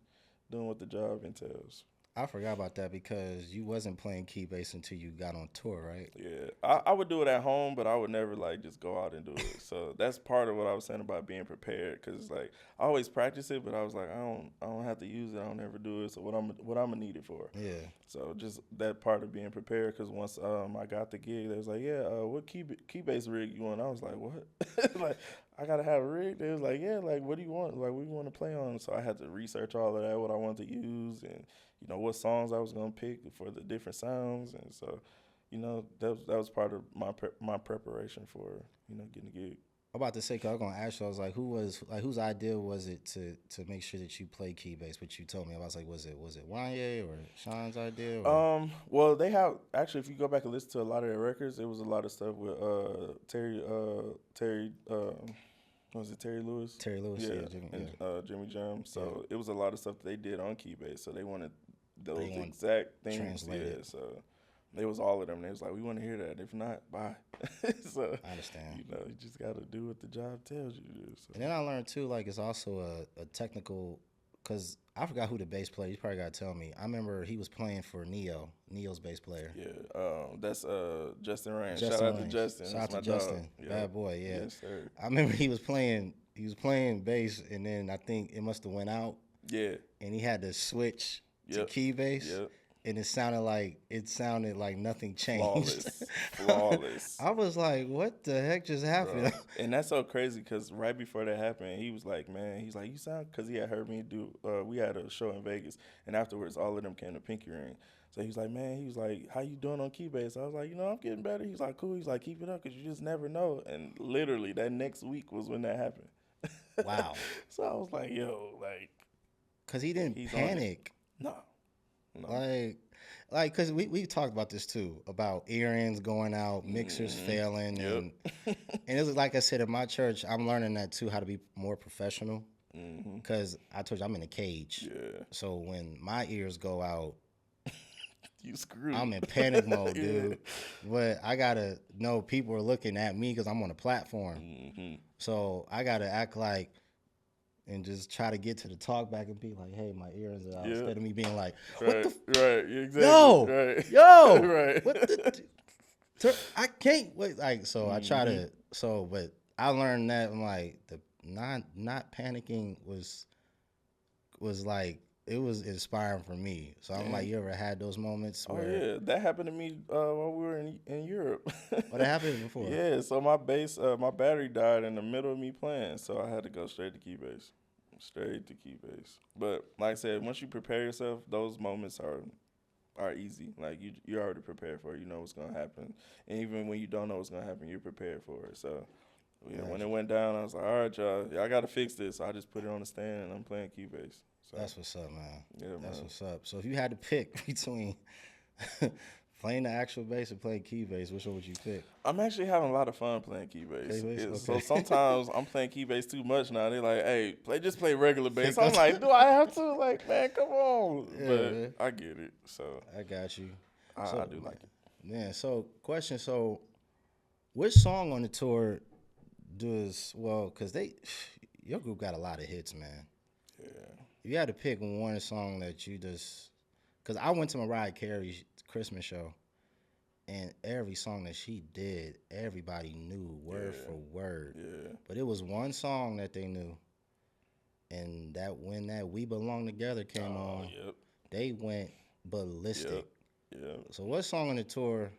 Speaker 2: doing what the job entails.
Speaker 1: I forgot about that because you wasn't playing key bass until you got on tour, right?
Speaker 2: Yeah, I would do it at home, but I would never like just go out and do it. So that's part of what I was saying about being prepared, because like I always practice it, but I was like I don't have to use it. I don't ever do it. So what I'm gonna need it for?
Speaker 1: Yeah.
Speaker 2: So just that part of being prepared, because once I got the gig, they was like, yeah, what key bass rig you want? I was like, what? Like I gotta have a rig. They was like, yeah, like what do you want? Like what do you want to play on? So I had to research all of that, what I wanted to use, and what songs I was gonna pick for the different sounds, and so, that was part of my preparation for getting the gig.
Speaker 1: I'm about to say, cause I was gonna ask you, I was like, whose idea was it to make sure that you play key bass? But you told me, I was like, was it Wanye or Sean's idea? Or?
Speaker 2: Well, they have actually. If you go back and listen to a lot of their records, it was a lot of stuff with Terry. Was it Terry Lewis?
Speaker 1: Terry Lewis, yeah, Jimmy,
Speaker 2: and Jimmy Jam. So it was a lot of stuff that they did on key bass. So they wanted those exact things.
Speaker 1: Translated.
Speaker 2: Yeah, so it was all of them. They was like, we want to hear that. If not, bye. So
Speaker 1: I understand.
Speaker 2: You just got to do what the job tells you to do. So.
Speaker 1: And then I learned too, like it's also a technical, because I forgot who the bass player. You probably got to tell me. I remember he was playing for Neo's bass player.
Speaker 2: Yeah, that's Justin Rain. Shout out to Justin.
Speaker 1: Shout out to Justin.
Speaker 2: Dog.
Speaker 1: Bad boy, yeah.
Speaker 2: Yes, sir.
Speaker 1: I remember he was playing bass, and then I think it must have went out.
Speaker 2: Yeah.
Speaker 1: And he had to switch to key bass.
Speaker 2: Yep.
Speaker 1: And it sounded like nothing changed.
Speaker 2: Flawless.
Speaker 1: I was like, what the heck just happened?
Speaker 2: Bro. And that's so crazy because right before that happened, he was like, man, he's like, you sound, because he had heard me do, we had a show in Vegas, and afterwards all of them came to Pinky Ring. So he was like, man, he was like, how you doing on key bass? I was like, I'm getting better. He's like, cool. He's like, keep it up because you just never know. And literally that next week was when that happened.
Speaker 1: Wow.
Speaker 2: So I was like, yo, like.
Speaker 1: Because he didn't panic.
Speaker 2: No.
Speaker 1: Like, because we talked about this too, about earrings going out, mixers failing.
Speaker 2: Yep.
Speaker 1: And it was like I said, at my church, I'm learning that too, how to be more professional. Because I told you, I'm in a cage.
Speaker 2: Yeah.
Speaker 1: So when my ears go out,
Speaker 2: you screwed.
Speaker 1: I'm in panic mode, dude. But I got to know people are looking at me because I'm on a platform. So I got to act like, and just try to get to the talk back and be like, hey, my ears are out. Instead of me being like, what the
Speaker 2: right, exactly.
Speaker 1: Yo,
Speaker 2: right.
Speaker 1: What the, I can't wait. Like, so I try to, but I learned that I'm like, the not panicking was like, it was inspiring for me. So I'm like, you ever had those moments where?
Speaker 2: Oh, yeah. That happened to me while we were in Europe.
Speaker 1: What happened before?
Speaker 2: Yeah, so my my battery died in the middle of me playing, so I had to go straight to key bass. But like I said, once you prepare yourself, those moments are easy. Like you're already prepared for it. You know what's going to happen. And even when you don't know what's going to happen, you're prepared for it. So when it went down, I was like, all right, y'all got to fix this. So I just put it on the stand, and I'm playing key bass. So,
Speaker 1: that's what's up, man.
Speaker 2: Yeah,
Speaker 1: that's
Speaker 2: man.
Speaker 1: what's up. So if you had to pick between playing the actual bass and playing key bass, which one would you pick?
Speaker 2: I'm actually having a lot of fun playing key bass. So sometimes I'm playing key bass too much now. They're like, hey, just play regular bass. I'm like, do I have to? Like, man, come on.
Speaker 1: Yeah,
Speaker 2: but
Speaker 1: man.
Speaker 2: I get it. So
Speaker 1: I got you.
Speaker 2: I do like it.
Speaker 1: Yeah, so question, so which song on the tour because your group got a lot of hits, man.
Speaker 2: Yeah.
Speaker 1: If you had to pick one song that you just, because I went to Mariah Carey's Christmas show, and every song that she did, everybody knew word for word.
Speaker 2: Yeah.
Speaker 1: But it was one song that they knew, and that when that We Belong Together came on, they went ballistic.
Speaker 2: Yeah.
Speaker 1: So what song on the tour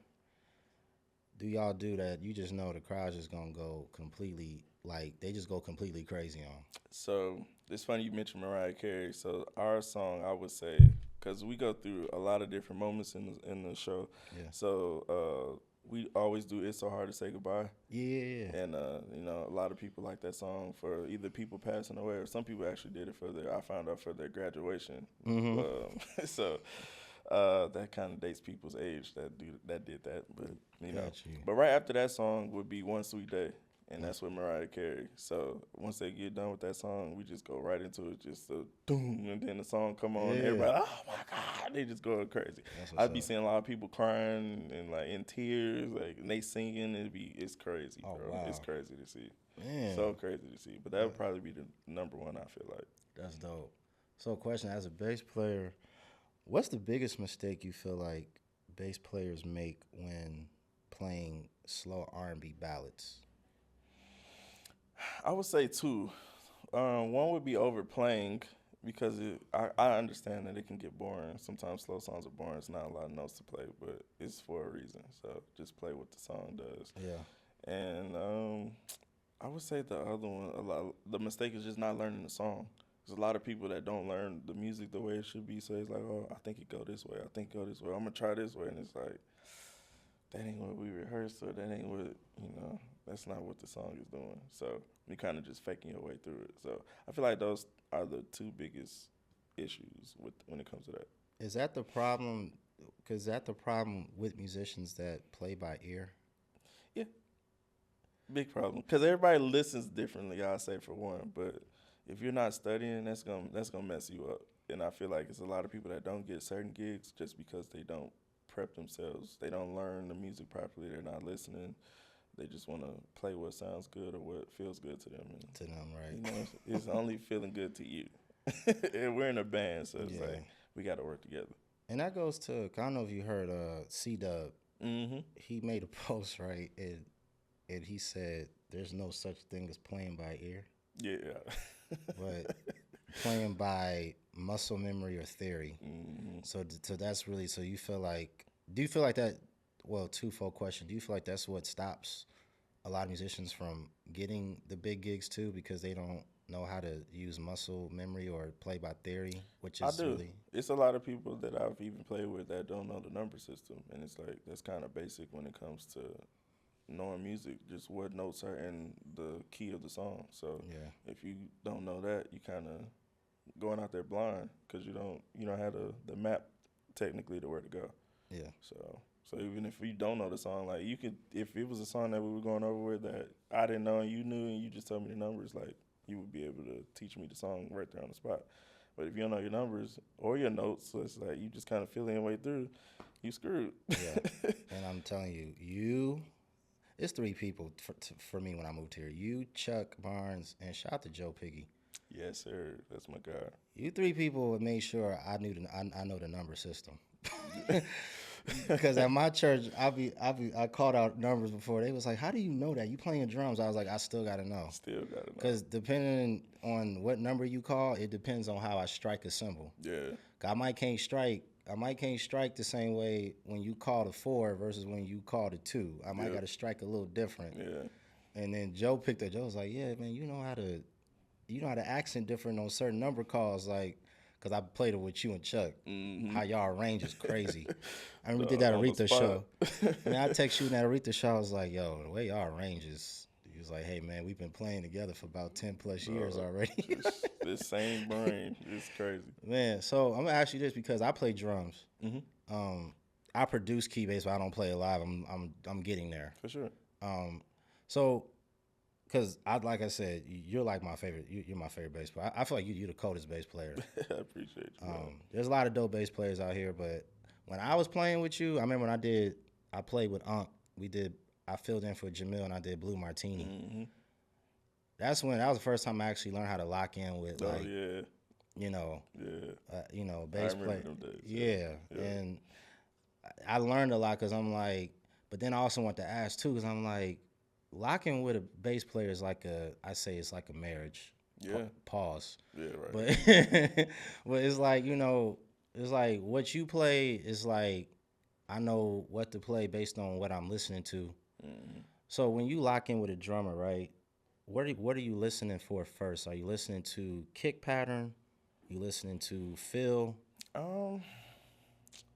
Speaker 1: do y'all do that you just know the crowd's just gonna go completely, like they just go completely crazy on?
Speaker 2: So it's funny you mentioned Mariah Carey. So our song, I would say, because we go through a lot of different moments in the show. Yeah. So we always do "It's So Hard to Say Goodbye."
Speaker 1: Yeah.
Speaker 2: And a lot of people like that song for either people passing away or some people actually did it I found out for their graduation. So That kind of dates people's age that did that, but you know.
Speaker 1: Got you.
Speaker 2: But right after that song would be One Sweet Day, and that's what Mariah Carey. So once they get done with that song, we just go right into it, just a doom, and then the song come on,
Speaker 1: Yeah.
Speaker 2: everybody, oh my God, they just go crazy.
Speaker 1: That's what's
Speaker 2: I'd be
Speaker 1: up.
Speaker 2: seeing a lot of people crying and like in tears, like and they singing. It's crazy,
Speaker 1: Oh,
Speaker 2: bro.
Speaker 1: wow.
Speaker 2: It's crazy to see.
Speaker 1: Man,
Speaker 2: So crazy to see. But that would probably be the number one, I feel like.
Speaker 1: that's dope. So, question: as a bass player, what's the biggest mistake you feel like bass players make when playing slow R&B ballads?
Speaker 2: I would say two. One would be overplaying because I understand that it can get boring. Sometimes slow songs are boring. It's not a lot of notes to play, but it's for a reason. So just play what the song does.
Speaker 1: Yeah.
Speaker 2: And I would say the other one, the mistake is just not learning the song. There's a lot of people that don't learn the music the way it should be. So it's like, oh, I think it go this way. I think it go this way. I'm gonna try this way, and it's like that ain't what we rehearsed, or that ain't what that's not what the song is doing. So you kind of just faking your way through it. So I feel like those are the two biggest issues when it comes to that.
Speaker 1: Is that the problem? Because that the problem with musicians that play by ear?
Speaker 2: Yeah, big problem. Because everybody listens differently. I say for one, but if you're not studying, that's gonna mess you up. And I feel like it's a lot of people that don't get certain gigs just because they don't prep themselves. They don't learn the music properly. They're not listening. They just want to play what sounds good or what feels good to them. And,
Speaker 1: To them, right?
Speaker 2: you know, it's only feeling good to you. And we're in a band, so it's like we got to work together.
Speaker 1: And that goes to, I don't know if you heard C-Dub.
Speaker 2: Mm-hmm.
Speaker 1: He made a post, right? And he said there's no such thing as playing by ear,
Speaker 2: Yeah.
Speaker 1: but playing by muscle memory or theory.
Speaker 2: Mm-hmm.
Speaker 1: So that's really, so you feel like, do you feel like that, well, twofold question. Do you feel like that's what stops a lot of musicians from getting the big gigs too, because they don't know how to use muscle memory or play by theory, which is
Speaker 2: I do.
Speaker 1: really,
Speaker 2: It's a lot of people that I've even played with that don't know the number system, and it's like that's kind of basic when it comes to knowing music, just what notes are in the key of the song. So
Speaker 1: yeah.
Speaker 2: if you don't know that, you kind of going out there blind because you don't have the map technically to where to go.
Speaker 1: Yeah.
Speaker 2: So even if you don't know the song, like you could, if it was a song that we were going over with that I didn't know and you knew and you just told me the numbers, like you would be able to teach me the song right there on the spot. But if you don't know your numbers or your notes, so it's like you just kind of feeling your way through, you screwed.
Speaker 1: Yeah. And I'm telling you, it's three people for me when I moved here. You, Chuck Barnes, and shout out to Joe Piggy.
Speaker 2: Yes, sir. That's my guy.
Speaker 1: You three people made sure I know the number system. Because at my church, I called out numbers before. They was like, "How do you know that? You playing drums?" I was like, "I still gotta know."
Speaker 2: Still got it.
Speaker 1: Because depending on what number you call, it depends on how I strike a cymbal.
Speaker 2: Yeah.
Speaker 1: I might can't strike the same way when you call the 4 versus when you call the 2. I might gotta strike a little different.
Speaker 2: Yeah.
Speaker 1: And then Joe picked up. Joe was like, "Yeah, man, you know how to accent different on certain number calls, like." Because I played it with you and Chuck.
Speaker 2: Mm-hmm.
Speaker 1: How y'all arrange is crazy. I remember we did that Aretha show. And I text you in that Aretha show. I was like, yo, the way y'all arrange is, he was like, hey, man, we've been playing together for about 10 plus years already.
Speaker 2: This same brain. It's crazy.
Speaker 1: Man, so I'm going to ask you this because I play drums.
Speaker 2: Mm-hmm.
Speaker 1: I produce key bass, but I don't play it live. I'm getting there.
Speaker 2: For sure.
Speaker 1: So, because like I said, you're like my favorite. You're my favorite bass player. I feel like you're the coldest bass player.
Speaker 2: I appreciate you.
Speaker 1: There's a lot of dope bass players out here, but when I was playing with you, I remember when I played with Unc. I filled in for Jamil and I did Blue Martini.
Speaker 2: Mm-hmm.
Speaker 1: That was the first time I actually learned how to lock in with bass player.
Speaker 2: Them days,
Speaker 1: yeah, and I learned a lot because I'm like, but then I also want to ask too because I'm like, locking with a bass player is it's like a marriage.
Speaker 2: Yeah.
Speaker 1: Pause.
Speaker 2: Yeah, right.
Speaker 1: But it's like, it's like what you play is like, I know what to play based on what I'm listening to.
Speaker 2: Mm-hmm.
Speaker 1: So when you lock in with a drummer, right, what are you listening for first? Are you listening to kick pattern? You listening to feel?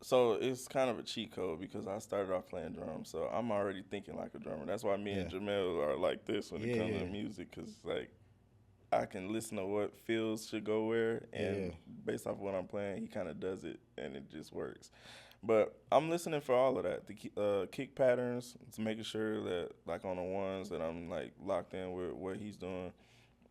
Speaker 2: So it's kind of a cheat code because I started off playing drums, so I'm already thinking like a drummer. That's why me and Jamel are like this when it comes to music, because like I can listen to what feels should go where, and
Speaker 1: Yeah.
Speaker 2: based off of what I'm playing, he kind of does it, and it just works. But I'm listening for all of that. The kick patterns, it's making sure that like on the ones that I'm like locked in with what he's doing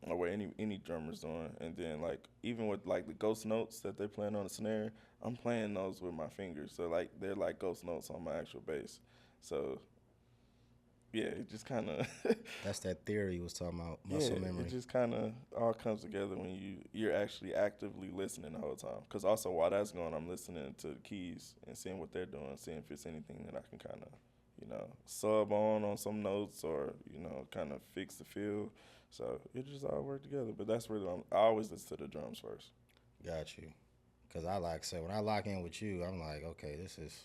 Speaker 2: or what any drummer's doing, and then like even with like the ghost notes that they're playing on the snare, I'm playing those with my fingers. So like they're like ghost notes on my actual bass. So yeah, it just kind of
Speaker 1: That's that theory you was talking about,
Speaker 2: yeah,
Speaker 1: muscle memory.
Speaker 2: it just kind of all comes together when you're actually actively listening the whole time. Because also while that's going, I'm listening to the keys and seeing what they're doing, seeing if it's anything that I can kind of sub on some notes or kind of fix the feel. So it just all work together. But that's really I always listen to the drums first.
Speaker 1: Got you. Because I like say when I lock in with you, I'm like, okay, this is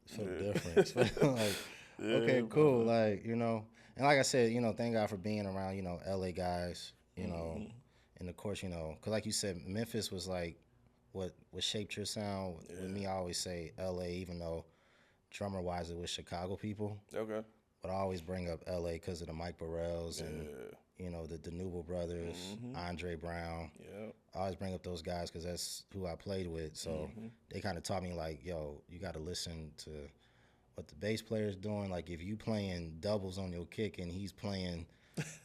Speaker 1: so
Speaker 2: Yeah.
Speaker 1: different. Like,
Speaker 2: Yeah,
Speaker 1: okay, cool.
Speaker 2: man.
Speaker 1: Like, and like I said, thank God for being around, LA guys,
Speaker 2: Mhm.
Speaker 1: and of course, because like you said, Memphis was like what shaped your sound. With
Speaker 2: Yeah.
Speaker 1: me, I always say LA, even though drummer wise it was Chicago people,
Speaker 2: Okay.
Speaker 1: but I always bring up LA because of the Mike Burrells and
Speaker 2: Yeah.
Speaker 1: the Nouveau brothers,
Speaker 2: Mhm.
Speaker 1: Andre Brown.
Speaker 2: Yeah.
Speaker 1: I always bring up those guys because that's who I played with. So
Speaker 2: Mhm.
Speaker 1: they kind of taught me like, yo, you got to listen to what the bass player's doing. Like if you playing doubles on your kick and he's playing,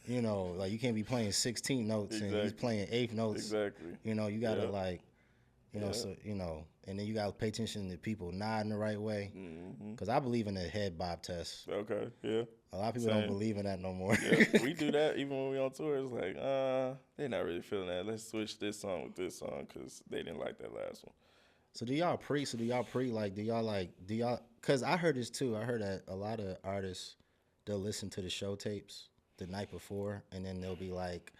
Speaker 1: like you can't be playing 16 notes and he's
Speaker 2: Exactly.
Speaker 1: playing eighth notes.
Speaker 2: Exactly.
Speaker 1: You got to
Speaker 2: Yeah.
Speaker 1: like,
Speaker 2: Yeah.
Speaker 1: so and then you got to pay attention to people nodding the right way.
Speaker 2: Mhm.
Speaker 1: Because I believe in the head bob test.
Speaker 2: Okay. Yeah.
Speaker 1: A lot of people don't
Speaker 2: Same.
Speaker 1: believe in that no more.
Speaker 2: Yeah, we do that even when we on tour. It's like, they're not really feeling that. Let's switch this song with this song because they didn't like that last one.
Speaker 1: So do y'all like, because I heard this too. I heard that a lot of artists, they'll listen to the show tapes the night before and then they'll be like,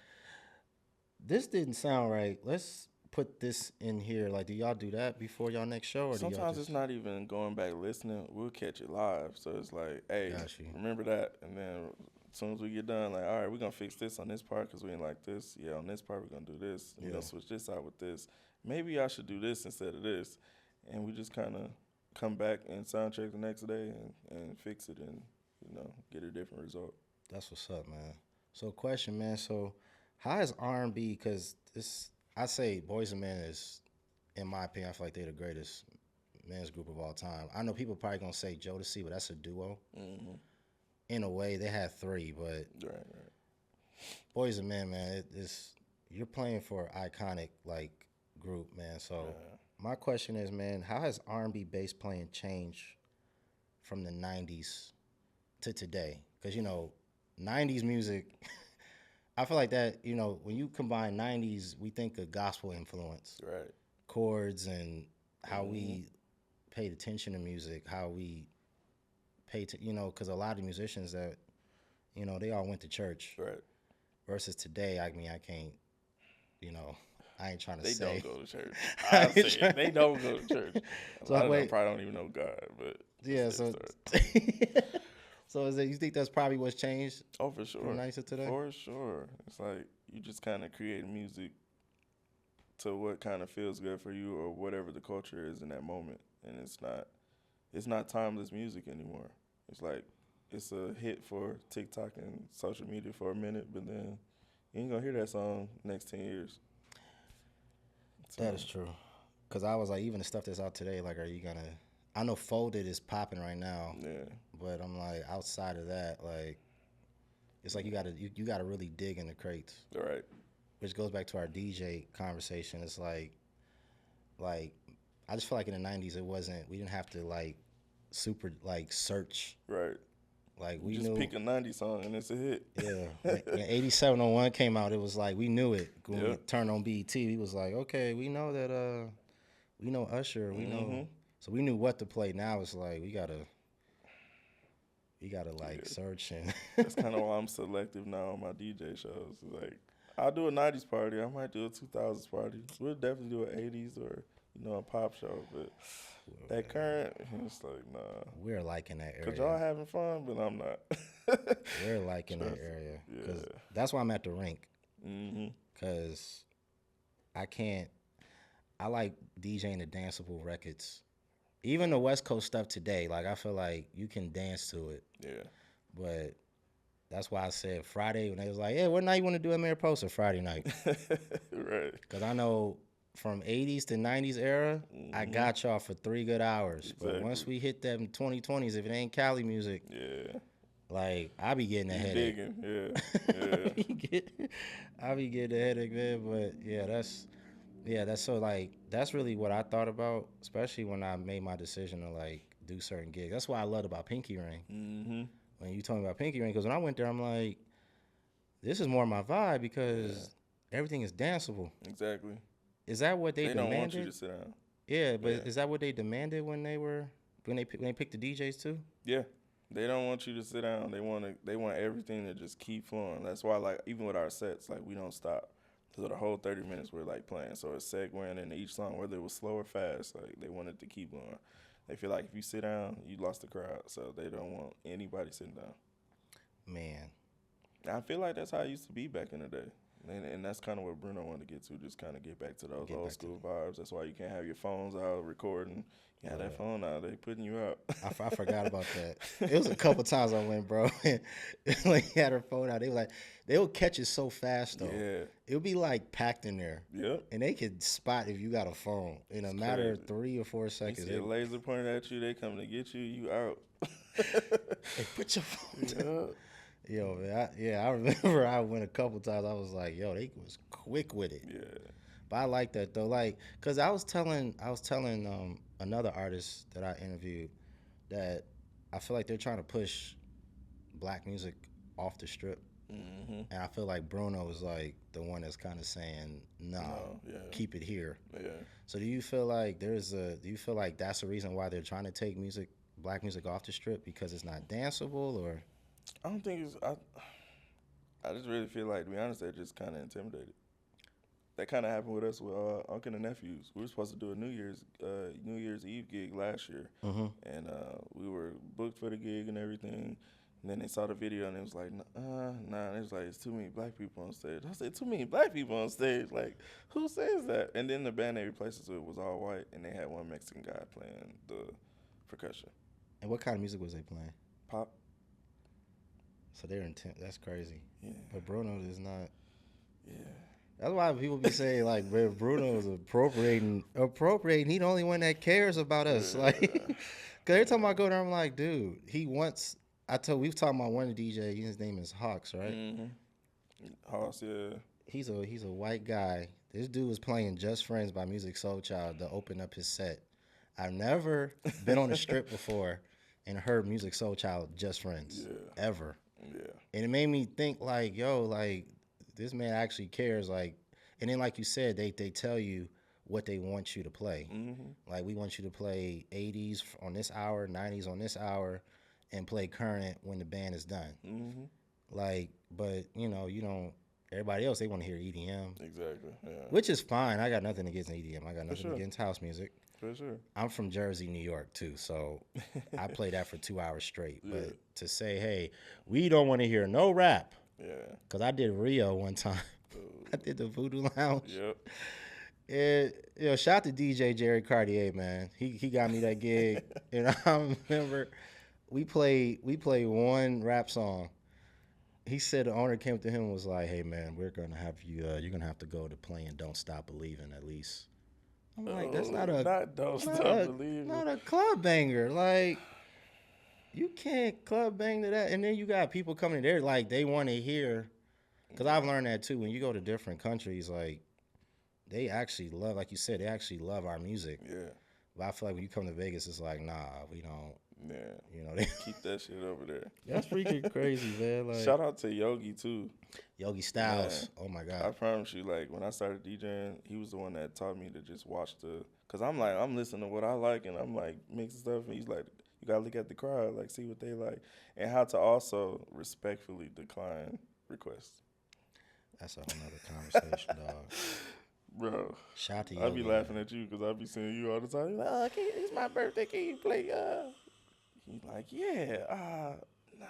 Speaker 1: this didn't sound right. Let's put this in here. Like, do y'all do that before y'all next show or do y'all
Speaker 2: Sometimes
Speaker 1: just,
Speaker 2: it's not even going back listening. We'll catch it live. So it's like, hey,
Speaker 1: got you.
Speaker 2: remember that? And then as soon as we get done, like, all right, we're going to fix this on this part because we didn't like this. Yeah, on this part, we're going to do this. And we're going to switch this out with this. Maybe I should do this instead of this. And we just kind of come back and sound check the next day and fix it and, get a different result.
Speaker 1: That's what's up, man. So question, man. So how is R&B, because I say Boyz II Men is, in my opinion, I feel like they're the greatest men's group of all time. I know people probably going to say Jodeci, but that's a duo.
Speaker 2: Mm-hmm.
Speaker 1: In a way, they had three, but
Speaker 2: Right.
Speaker 1: Boyz II Men, man, you're playing for an iconic like group, man. So my question is, man, how has R&B bass playing changed from the '90s to today? Because 90s music, I feel like that. When you combine '90s, we think of gospel influence,
Speaker 2: Right.
Speaker 1: chords, and how we paid attention to music, how we because a lot of musicians that they all went to church.
Speaker 2: Right.
Speaker 1: Versus today, I mean, I can't, I ain't trying to
Speaker 2: They
Speaker 1: say.
Speaker 2: don't go to church. I say it. They don't go to church. A
Speaker 1: So
Speaker 2: lot of them
Speaker 1: wait,
Speaker 2: probably don't even know God, but
Speaker 1: yeah.
Speaker 2: that's their
Speaker 1: So,
Speaker 2: story.
Speaker 1: so is it? You think that's probably what's changed
Speaker 2: Oh, for sure.
Speaker 1: from nights to today?
Speaker 2: For sure. It's like you just kind of create music to what kind of feels good for you or whatever the culture is in that moment, and it's not timeless music anymore. It's like it's a hit for TikTok and social media for a minute, but then you ain't gonna hear that song next 10 years. So,
Speaker 1: That is true. Cause I was like, even the stuff that's out today, like, are you gonna? I know Folded is popping right now,
Speaker 2: yeah.
Speaker 1: but I'm like, outside of that, like, it's like you gotta really dig in the crates.
Speaker 2: All right.
Speaker 1: Which goes back to our DJ conversation. It's like I just feel like in the '90s we didn't have to like super like search.
Speaker 2: Right.
Speaker 1: Like
Speaker 2: You
Speaker 1: we
Speaker 2: just
Speaker 1: knew.
Speaker 2: pick a 90s song and it's a hit.
Speaker 1: Yeah, when 8701 came out, it was like we knew it. When we
Speaker 2: Yep.
Speaker 1: turned on BET, we was like, okay, we know that we know Usher, we know, so we knew what to play. Now it's like we gotta like search and
Speaker 2: That's kind of why I'm selective now on my DJ shows. Like, I'll do a 90s party. I might do a 2000s party. We'll definitely do an 80s or, a pop show. But that current, it's like, nah.
Speaker 1: we're like in that area.
Speaker 2: Because y'all having fun, but I'm not.
Speaker 1: We're like in that area.
Speaker 2: Yeah.
Speaker 1: Cause that's why I'm at the rink.
Speaker 2: Mm-hmm.
Speaker 1: Because I like DJing the danceable records. Even the West Coast stuff today, like I feel like you can dance to it.
Speaker 2: Yeah.
Speaker 1: But that's why I said Friday when they was like, "Yeah, what night you want to do a Mariposa?" Friday night,
Speaker 2: Right.
Speaker 1: because I know from '80s to '90s era, I got y'all for 3 good hours. But once
Speaker 2: Exactly.
Speaker 1: we hit them 2020s, if it ain't Cali music,
Speaker 2: Yeah.
Speaker 1: like I be getting a
Speaker 2: You
Speaker 1: headache.
Speaker 2: digging. Yeah. Yeah.
Speaker 1: I be getting a headache, man. But that's so like that's really what I thought about, especially when I made my decision to like do certain gigs. That's why I loved about Pinky Ring.
Speaker 2: Mm-hmm.
Speaker 1: When you told me about Pinky Ring, because when I went there, I'm like, this is more my vibe
Speaker 2: Yeah.
Speaker 1: because everything is danceable.
Speaker 2: Exactly.
Speaker 1: Is that what they
Speaker 2: They don't want you to
Speaker 1: demanded?
Speaker 2: sit down.
Speaker 1: Yeah, but
Speaker 2: Yeah.
Speaker 1: is that what they demanded when they picked the DJs too?
Speaker 2: Yeah. They don't want you to sit down. They want everything to just keep flowing. That's why like even with our sets, like we don't stop. So the whole 30 minutes we're like playing. So it's segueing into each song, whether it was slow or fast, like they wanted to keep going. They feel like if you sit down, you lost the crowd. So they don't want anybody sitting down.
Speaker 1: Man,
Speaker 2: And I feel like that's how it used to be back in the day. And that's kind of what Bruno wanted to get to, just kind of get back to those
Speaker 1: Get
Speaker 2: old
Speaker 1: back to
Speaker 2: school vibes. That's why you can't have your phones out recording. You have that
Speaker 1: Yeah.
Speaker 2: phone out, they putting you out.
Speaker 1: I forgot about that. It was a couple times I went, bro. And like had her phone out. They were like, they would catch it so fast though.
Speaker 2: Yeah.
Speaker 1: It would be like packed in there.
Speaker 2: Yep.
Speaker 1: And they could spot if you got a phone in a matter of
Speaker 2: crazy.
Speaker 1: 3 or 4
Speaker 2: You
Speaker 1: seconds.
Speaker 2: see a laser pointed at you, they come to get you, you out.
Speaker 1: Hey, put your phone down.
Speaker 2: Yeah.
Speaker 1: Yo, man, I remember I went a couple times. I was like, yo, they was quick with it.
Speaker 2: Yeah.
Speaker 1: But I like that though, like, cause I was telling another artist that I interviewed that I feel like they're trying to push black music off the strip,
Speaker 2: Mm-hmm.
Speaker 1: and I feel like Bruno is like the one that's kind of saying, no,
Speaker 2: Yeah.
Speaker 1: keep it here.
Speaker 2: Yeah.
Speaker 1: So do you feel like that's the reason why they're trying to take black music off the strip because it's not danceable, or?
Speaker 2: I don't think it's. I just really feel like, to be honest, they're just kind of intimidated. That kind of happened with us with Uncle and Nephews. We were supposed to do a New Year's Eve gig last year,
Speaker 1: Mm-hmm.
Speaker 2: and we were booked for the gig and everything. And then they saw the video and it was like, nah. It was like, it's too many black people on stage. I said, too many black people on stage. Like, who says that? And then the band they replaced us with was all white, and they had one Mexican guy playing the percussion.
Speaker 1: And what kind of music was they playing?
Speaker 2: Pop.
Speaker 1: So they're intent. That's crazy.
Speaker 2: Yeah.
Speaker 1: But Bruno is not.
Speaker 2: Yeah.
Speaker 1: That's why people be saying like, man, Bruno is appropriating. He the only one that cares about us.
Speaker 2: Yeah.
Speaker 1: Like, cause every time I go there, I'm like, dude, we've talked about one DJ. His name is Hawks, right?
Speaker 2: Mm-hmm. Hoss, yeah.
Speaker 1: He's a white guy. This dude was playing Just Friends by Music Soul Child to open up his set. I've never been on the strip before and heard Music Soul Child Just Friends ever.
Speaker 2: Yeah.
Speaker 1: And it made me think like, yo, like this man actually cares. Like, and then like you said, they tell you what they want you to play.
Speaker 2: Mm-hmm.
Speaker 1: Like we want you to play 80s on this hour, 90s on this hour, and play current when the band is done.
Speaker 2: Mm-hmm.
Speaker 1: Like, but you don't. Everybody else they want to hear EDM,
Speaker 2: Exactly. Yeah.
Speaker 1: which is fine. I got nothing against EDM. I got nothing
Speaker 2: sure.
Speaker 1: against house music.
Speaker 2: For sure.
Speaker 1: I'm from Jersey, New York too, so I play that for 2 hours straight.
Speaker 2: Yeah.
Speaker 1: But to say, hey, we don't want to hear no rap,
Speaker 2: Yeah.
Speaker 1: because I did Rio one time. I did the Voodoo Lounge.
Speaker 2: Yep.
Speaker 1: And shout out to DJ Jerry Cartier, man. He got me that gig. And I remember we played one rap song. He said the owner came to him and was like, hey man, we're gonna have you you're gonna have to go to playing Don't Stop Believing at least. I'm like, that's not
Speaker 2: Don't Stop Believing.
Speaker 1: not a club banger. Like, you can't club bang to that. And then you got people coming there like they want to hear, because I've learned that too. When you go to different countries, like they actually love, like you said, they actually love our music.
Speaker 2: Yeah.
Speaker 1: But I feel like when you come to Vegas, it's like, nah, we don't.
Speaker 2: Yeah.
Speaker 1: They,
Speaker 2: Keep that shit over there.
Speaker 1: that's freaking crazy, man. Like
Speaker 2: Shout out to Yogi too.
Speaker 1: Yogi Styles.
Speaker 2: Man.
Speaker 1: Oh my
Speaker 2: I
Speaker 1: God.
Speaker 2: promise you, like when I started DJing, he was the one that taught me to just watch cause I'm listening to what I like and I'm like mixing stuff and he's like, you gotta look at the crowd, like see what they like and how to also respectfully decline requests.
Speaker 1: That's a whole nother conversation, dog.
Speaker 2: Bro,
Speaker 1: Shout out to
Speaker 2: I
Speaker 1: Yogi.
Speaker 2: be laughing at you because I be seeing you all the time. You're like, oh, it's my birthday. Can you play? He's like, yeah. Nah,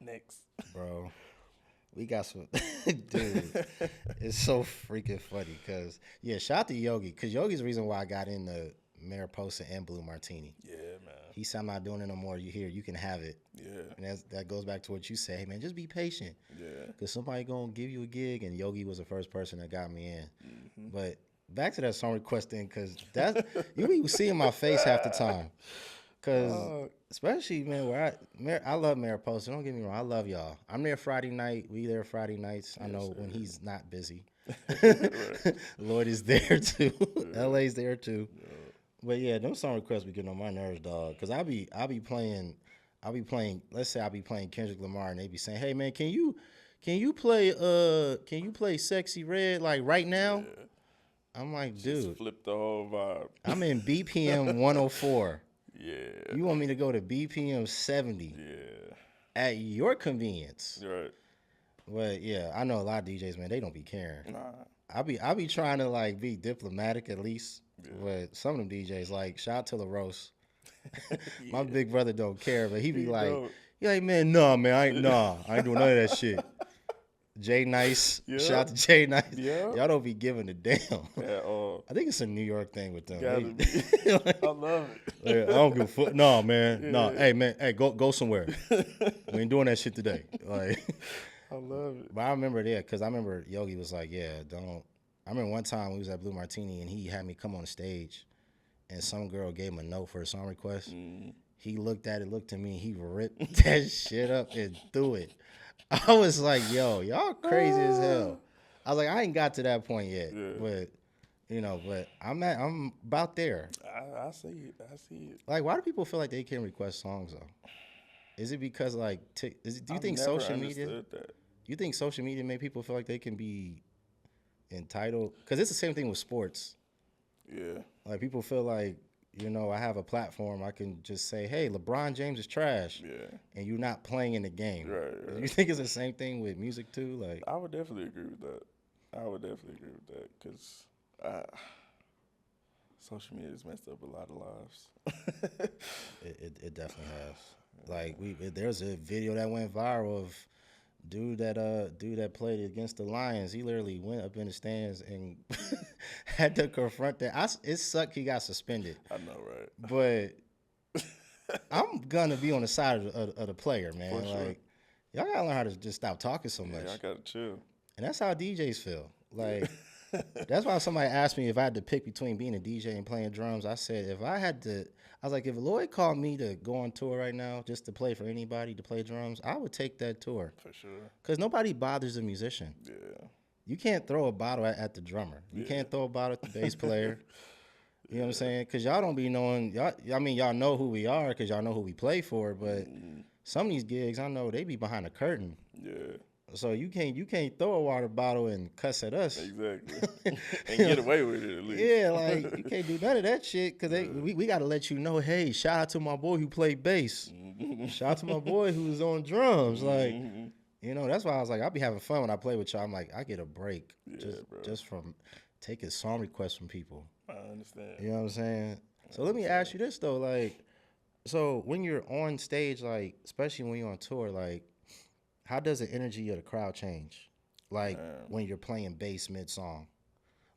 Speaker 2: next.
Speaker 1: Bro. We got some, dude. It's so freaking funny because shout out to Yogi, because Yogi's the reason why I got into Mariposa and Blue Martini.
Speaker 2: Yeah, man.
Speaker 1: He said, I'm not doing it no more. You can have it.
Speaker 2: Yeah.
Speaker 1: And that goes back to what you say. Hey, man, just be patient.
Speaker 2: Yeah.
Speaker 1: Because somebody going to give you a gig, and Yogi was the first person that got me in.
Speaker 2: Mm-hmm.
Speaker 1: But back to that song request thing, because you be seeing my face half the time. Because especially, man, I love Mariposa. Don't get me wrong. I love y'all. I'm there Friday night. We there Friday nights. I know when he's not busy. Lloyd is there too. L.A.'s there too. Yeah. But yeah, them song requests be getting on my nerves, dog. Cause I be playing. Let's say I be playing Kendrick Lamar, and they be saying, "Hey man, can you play Sexy Red like right now?" Yeah. I'm like, dude,
Speaker 2: just flip the whole vibe.
Speaker 1: I'm in BPM 104.
Speaker 2: Yeah.
Speaker 1: You want me to go to BPM 70?
Speaker 2: Yeah.
Speaker 1: At your convenience.
Speaker 2: Right.
Speaker 1: But yeah, I know a lot of DJs, man, they don't be caring.
Speaker 2: Nah.
Speaker 1: I be trying to like be diplomatic at least. Yeah. But some of them DJs, like, shout out to La Rose. My big brother don't care, but he be like, man, nah, man, I ain't doing none of that shit. Jay Nice, shout out to Jay Nice. Yeah. Y'all don't be giving a damn. At all. I think it's a New York thing with them.
Speaker 2: Like, I love it.
Speaker 1: I don't give a fuck. No, man. Yeah. No, hey, man. Hey, go somewhere. We ain't doing that shit today. Like,
Speaker 2: I love it.
Speaker 1: But I remember because I remember Yogi was like, don't. I remember one time we was at Blue Martini and he had me come on the stage, and some girl gave him a note for a song request. Mm. He looked at it, looked at me, he ripped that shit up and threw it. I was like, yo, y'all crazy as hell. I was like, I ain't got to that point yet, but I'm about there.
Speaker 2: I see it. I see it.
Speaker 1: Like, why do people feel like they can't request songs though? Is it because like, do you think social media?
Speaker 2: That.
Speaker 1: You think social media make people feel like they can be entitled? Because it's the same thing with sports.
Speaker 2: Yeah.
Speaker 1: Like, people feel like, I have a platform. I can just say, hey, LeBron James is trash. Yeah. And you're not playing in the game.
Speaker 2: Right.
Speaker 1: You think it's the same thing with music too? Like,
Speaker 2: I would definitely agree with that. Because social media has messed up a lot of lives.
Speaker 1: It definitely has. Like, there's a video that went viral of dude that played against the Lions. He literally went up in the stands and had to confront that. It sucked he got suspended.
Speaker 2: I know, right?
Speaker 1: But I'm gonna be on the side of the player, man.
Speaker 2: For sure.
Speaker 1: Like, y'all gotta learn how to just stop talking so much.
Speaker 2: Yeah, I gotta chill.
Speaker 1: And that's how DJs feel. Like, that's why somebody asked me if I had to pick between being a DJ and playing drums. I said, if Lloyd called me to go on tour right now just to play for anybody to play drums, I would take that tour.
Speaker 2: For sure.
Speaker 1: Because nobody bothers a musician.
Speaker 2: Yeah.
Speaker 1: You can't throw a bottle at the drummer. You can't throw a bottle at the bass player. You know what I'm saying? Because y'all don't be knowing. Y'all know who we are because y'all know who we play for. But some of these gigs, I know they be behind a curtain. Yeah. So you can't throw a water bottle and cuss at us.
Speaker 2: Exactly. And get away with it at least.
Speaker 1: Yeah, like, you can't do none of that shit because we got to let you know, hey, shout out to my boy who played bass. Shout out to my boy who's on drums. Like, that's why I was like, I'll be having fun when I play with y'all. I'm like, I get a break just from taking song requests from people.
Speaker 2: I understand.
Speaker 1: You know what I'm saying? So let me ask you this, though. Like, so when you're on stage, like, especially when you're on tour, like, how does the energy of the crowd change? Like, when you're playing bass mid-song?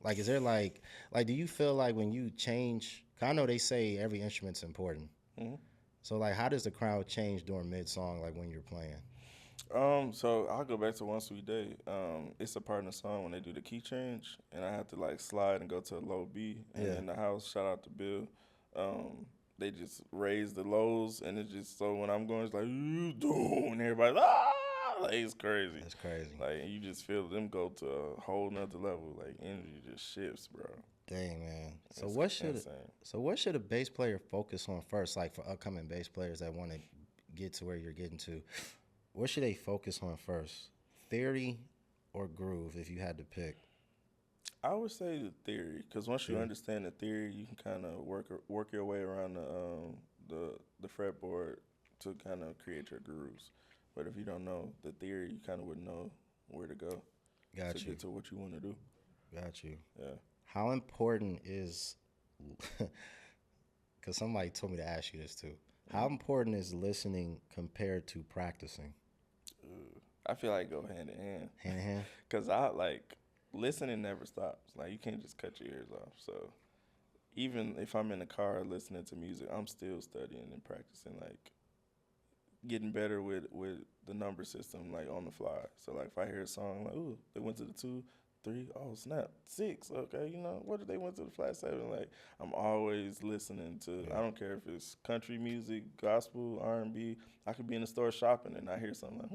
Speaker 1: Like, is there, like, do you feel like when you change, 'cause I know they say every instrument's important. Mm-hmm. So, like, how does the crowd change during mid-song, like, when you're playing?
Speaker 2: So I'll go back to One Sweet Day. It's a part in the song when they do the key change, and I have to, like, slide and go to a low B. And in the house, shout out to Bill. They just raise the lows, and it's just, so when I'm going, it's like, you doing, and everybody's, like, it's crazy.
Speaker 1: That's crazy.
Speaker 2: Like, you just feel them go to a whole nother level. Like, energy just shifts, bro.
Speaker 1: Dang, man. So what should a bass player focus on first, like, for upcoming bass players that want to get to where you're getting to? What should they focus on first? Theory or groove, if you had to pick?
Speaker 2: I would say the theory, because once you understand the theory, you can kind of work your way around the fretboard to kind of create your grooves. But if you don't know the theory, you kind of wouldn't know where to go to get to what you want to do.
Speaker 1: Got you.
Speaker 2: Yeah.
Speaker 1: How important is, because somebody told me to ask you this too, how important is listening compared to practicing?
Speaker 2: I feel like go hand in hand.
Speaker 1: Hand in hand?
Speaker 2: Because listening never stops. Like, you can't just cut your ears off. So even if I'm in the car listening to music, I'm still studying and practicing, like getting better with the number system, like on the fly. So like if I hear a song, like ooh, they went to the 2, 3, oh snap, 6. Okay, you know what did they went to the flat 7? Like I'm always listening to.
Speaker 1: Yeah.
Speaker 2: I don't care if it's country music, gospel, R&B. I could be in the store shopping and I hear something like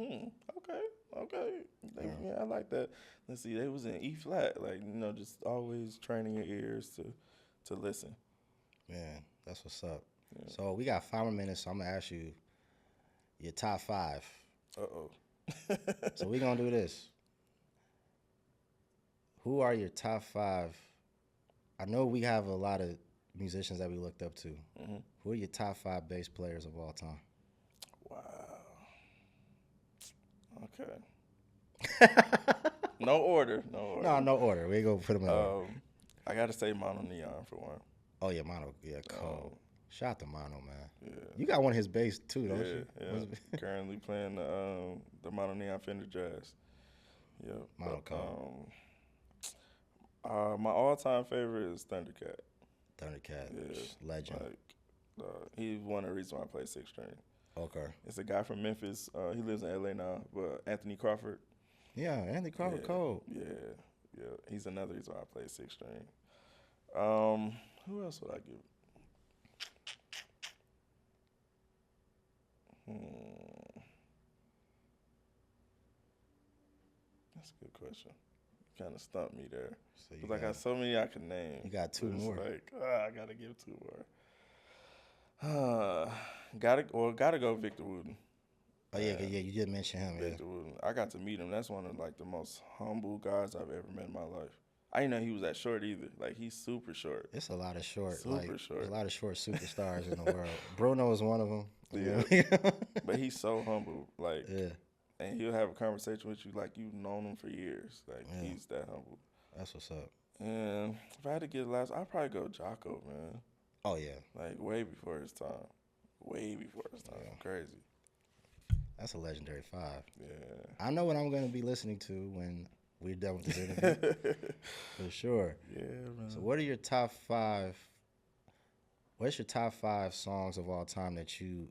Speaker 2: okay, yeah, I like that. Let's see, they was in E flat, like just always training your ears to listen.
Speaker 1: Man, that's what's up.
Speaker 2: Yeah.
Speaker 1: So we got 5 more minutes. So I'm gonna ask you your top 5.
Speaker 2: Uh-oh.
Speaker 1: So we're gonna do this. Who are your top 5? I know we have a lot of musicians that we looked up to.
Speaker 2: Mm-hmm.
Speaker 1: Who are your top 5 bass players of all time?
Speaker 2: Wow. Okay. No order.
Speaker 1: No order. We go put them in order.
Speaker 2: I gotta say Mono Neon for one.
Speaker 1: Oh yeah, Mono. Yeah, cold. Shout out to Mono, man.
Speaker 2: Yeah.
Speaker 1: You got one of his bass too, don't you?
Speaker 2: Yeah. Currently playing the Mono Neon Fender Jazz. Yeah.
Speaker 1: Mono cold.
Speaker 2: My all-time favorite is Thundercat.
Speaker 1: Thundercat,
Speaker 2: Yeah.
Speaker 1: legend.
Speaker 2: Like, he's one of the reasons why I play 6-string.
Speaker 1: Okay.
Speaker 2: It's a guy from Memphis. He lives in L.A. now, but Anthony Crawford.
Speaker 1: Yeah, Anthony Crawford, cold.
Speaker 2: Yeah. He's another reason why I play 6-string. Who else would I give? That's a good question. You kind of stumped me there.
Speaker 1: So
Speaker 2: Because I got so many I can name.
Speaker 1: You got 2 more.
Speaker 2: Like, I got to give 2 more. Gotta go Victor Wooten.
Speaker 1: Oh yeah, you did mention him.
Speaker 2: Victor Wooten. I got to meet him. That's one of like the most humble guys I've ever met in my life. I didn't know he was that short either. Like he's super short.
Speaker 1: It's a lot of short,
Speaker 2: Super short.
Speaker 1: There's a lot of short superstars in the world. Bruno is one of them.
Speaker 2: Yeah. But he's so humble. Like,
Speaker 1: yeah,
Speaker 2: and he'll have a conversation with you like you've known him for years. Like he's that humble.
Speaker 1: That's what's up.
Speaker 2: And if I had to get last, I'd probably go Jocko, man.
Speaker 1: Oh yeah,
Speaker 2: Like way before his time. Yeah. Crazy.
Speaker 1: That's a legendary 5.
Speaker 2: Yeah.
Speaker 1: I know what I'm going to be listening to when we're done with this interview. For sure.
Speaker 2: Yeah, man.
Speaker 1: So what are your top 5? What's your top 5 songs of all time that you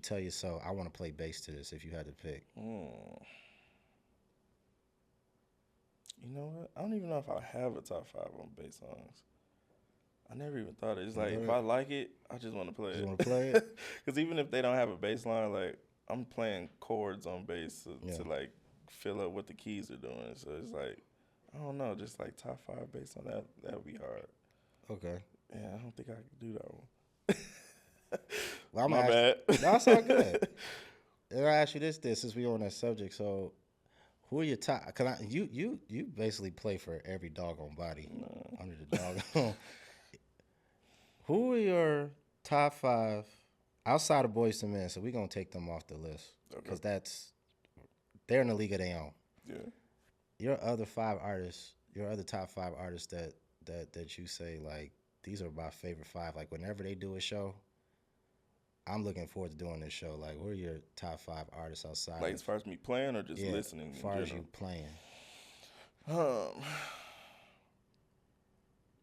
Speaker 1: tell yourself, I want to play bass to this if you had to pick?
Speaker 2: You know what? I don't even know if I have a top 5 on bass songs. I never even thought it. It's like if I like it, I just want to play it.
Speaker 1: You want to play it?
Speaker 2: Because even if they don't have a bass line, like I'm playing chords on bass to like fill up what the keys are doing. So it's like I don't know, just like top 5 bass on that would be hard.
Speaker 1: Okay.
Speaker 2: Yeah, I don't think I could do that one.
Speaker 1: Well,
Speaker 2: My bad.
Speaker 1: No, it's all good. I'll ask you this since we're on that subject. So, who are your top? Cause you basically play for every doggone body under the doggone. Who are your top 5 outside of Boyz II Men? So we're gonna take them off the list because they're in the league of their own.
Speaker 2: Yeah.
Speaker 1: Your other 5 artists, your other top 5 artists that you say like these are my favorite 5. Like whenever they do a show, I'm looking forward to doing this show. Like, who are your top 5 artists outside?
Speaker 2: Like as far as me playing or just listening?
Speaker 1: As far as you playing.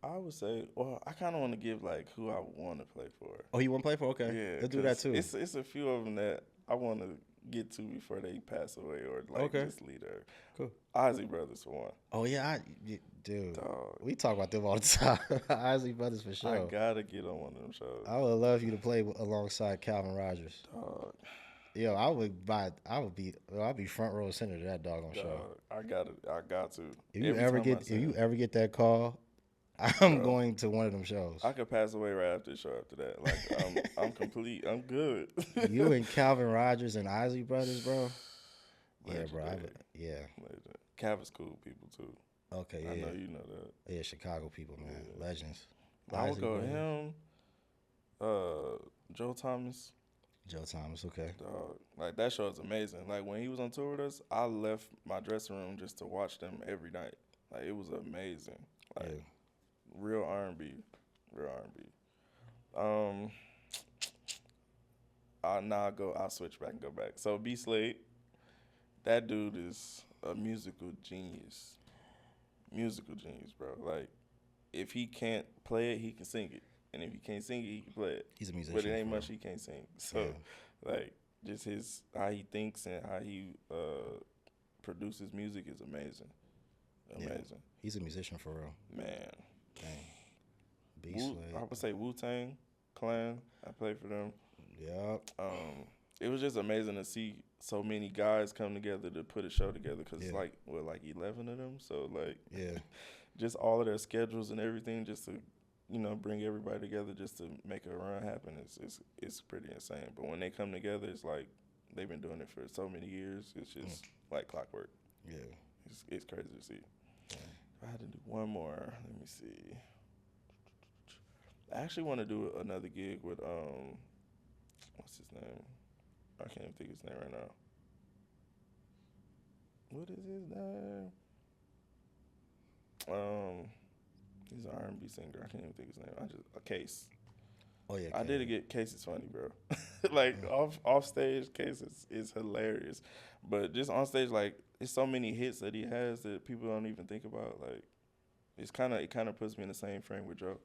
Speaker 2: I would say, well, I kind of want to give like who I want to play for.
Speaker 1: Oh, you want to play for? Okay,
Speaker 2: Yeah,
Speaker 1: let's do that too.
Speaker 2: It's a few of them that I want to get to before they pass away or like just leave there.
Speaker 1: Cool.
Speaker 2: Ozzy Brothers for one.
Speaker 1: Oh yeah, dude.
Speaker 2: Dog.
Speaker 1: We talk about them all the time. Ozzy Brothers for sure.
Speaker 2: I gotta get on one of them shows.
Speaker 1: I would love you to play alongside Calvin Rogers.
Speaker 2: Dog.
Speaker 1: Yo, I'd be front row center to that doggone show.
Speaker 2: I got to.
Speaker 1: If you ever get that call, I'm going to one of them shows.
Speaker 2: I could pass away right after the show. After that, like I'm complete. I'm good.
Speaker 1: You and Calvin Rogers and Ozzy Brothers, bro.
Speaker 2: Legendary.
Speaker 1: Yeah, bro. Yeah.
Speaker 2: Legend. Calvin's cool people too.
Speaker 1: Okay, yeah.
Speaker 2: I know you know that.
Speaker 1: Yeah, Chicago people, man. Yeah. Legends.
Speaker 2: I would go him. Joe Thomas.
Speaker 1: Joe Thomas, okay.
Speaker 2: Dog, like that show is amazing. Like when he was on tour with us, I left my dressing room just to watch them every night. Like it was amazing. Like real R&B. I'll switch back and go back. So B Slade, that dude is a musical genius, bro. Like if he can't play it, he can sing it, and if he can't sing it, he can play it.
Speaker 1: He's a musician.
Speaker 2: But it ain't
Speaker 1: for
Speaker 2: much
Speaker 1: real.
Speaker 2: he can't sing. So, like, just how he thinks and how he produces music is amazing. Amazing.
Speaker 1: Yeah. He's a musician for real.
Speaker 2: Man.
Speaker 1: Dang. Beast
Speaker 2: I would say Wu-Tang Clan. I played for them.
Speaker 1: Yep.
Speaker 2: It was just amazing to see so many guys come together to put a show together because it's like 11 of them. So like just all of their schedules and everything just to bring everybody together just to make a run happen. It's pretty insane. But when they come together, it's like they've been doing it for so many years. It's just like clockwork. Yeah, it's crazy to see. Yeah. I had to do one more. Let me see. I actually want to do another gig with what's his name? I can't even think of his name right now. What is his name? He's an R&B singer. I can't even think of his name. Case.
Speaker 1: Oh yeah.
Speaker 2: I did get Case is funny, bro. Like off stage, Case is hilarious, but just on stage, like it's so many hits that he has that people don't even think about. Like it kind of puts me in the same frame with Joe.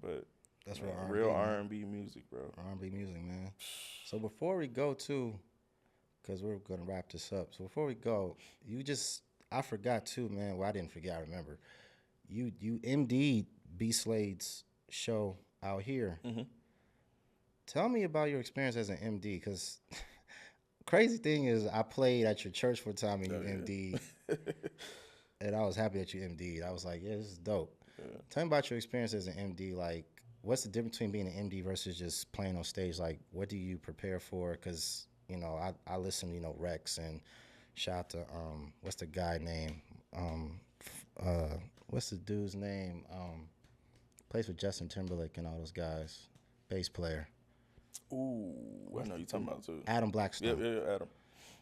Speaker 2: But
Speaker 1: that's
Speaker 2: real R&B music, bro.
Speaker 1: R&B music, man. So before we go because we're gonna wrap this up. So before we go, I forgot too, man. Well, I didn't forget. I remember. You MD'd B Slade's show out here. Mm-hmm. Tell me about your experience as an MD, because crazy thing is I played at your church for a time and you MD'd, and I was happy that you MD'd. I was like, yeah, this is dope. Yeah. Tell me about your experience as an MD. Like, what's the difference between being an MD versus just playing on stage? Like, what do you prepare for? Because, I listen to, Rex, and shout out to, what's the guy name? What's the dude's name? Plays with Justin Timberlake and all those guys. Bass player.
Speaker 2: Ooh, I know you're talking about too.
Speaker 1: Adam Blackstone.
Speaker 2: Yeah, Adam.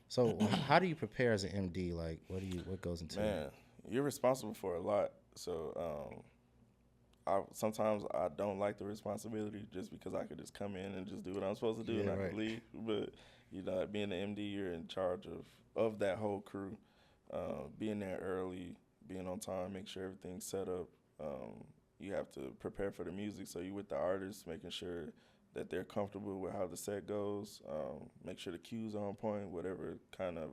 Speaker 1: So how do you prepare as an MD? Like, what goes into it?
Speaker 2: Man, you're responsible for a lot. So sometimes I don't like the responsibility just because I could just come in and just do what I'm supposed to do and I could leave. But being the MD, you're in charge of that whole crew. Being there early, being on time, make sure everything's set up. You have to prepare for the music, so you with the artists, making sure that they're comfortable with how the set goes. Make sure the cues are on point, whatever kind of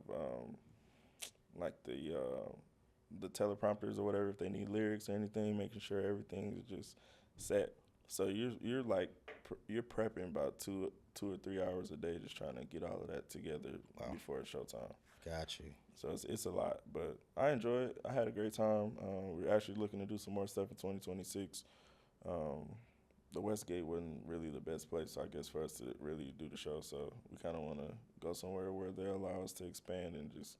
Speaker 2: like the teleprompters or whatever, if they need lyrics or anything, making sure everything is just set. So you're prepping about 2 or 3 hours a day, just trying to get all of that together before it's showtime.
Speaker 1: Got you.
Speaker 2: So it's a lot, but I enjoy it. I had a great time. We're actually looking to do some more stuff in 2026. The Westgate wasn't really the best place, I guess, for us to really do the show. So we kind of want to go somewhere where they'll allow us to expand and just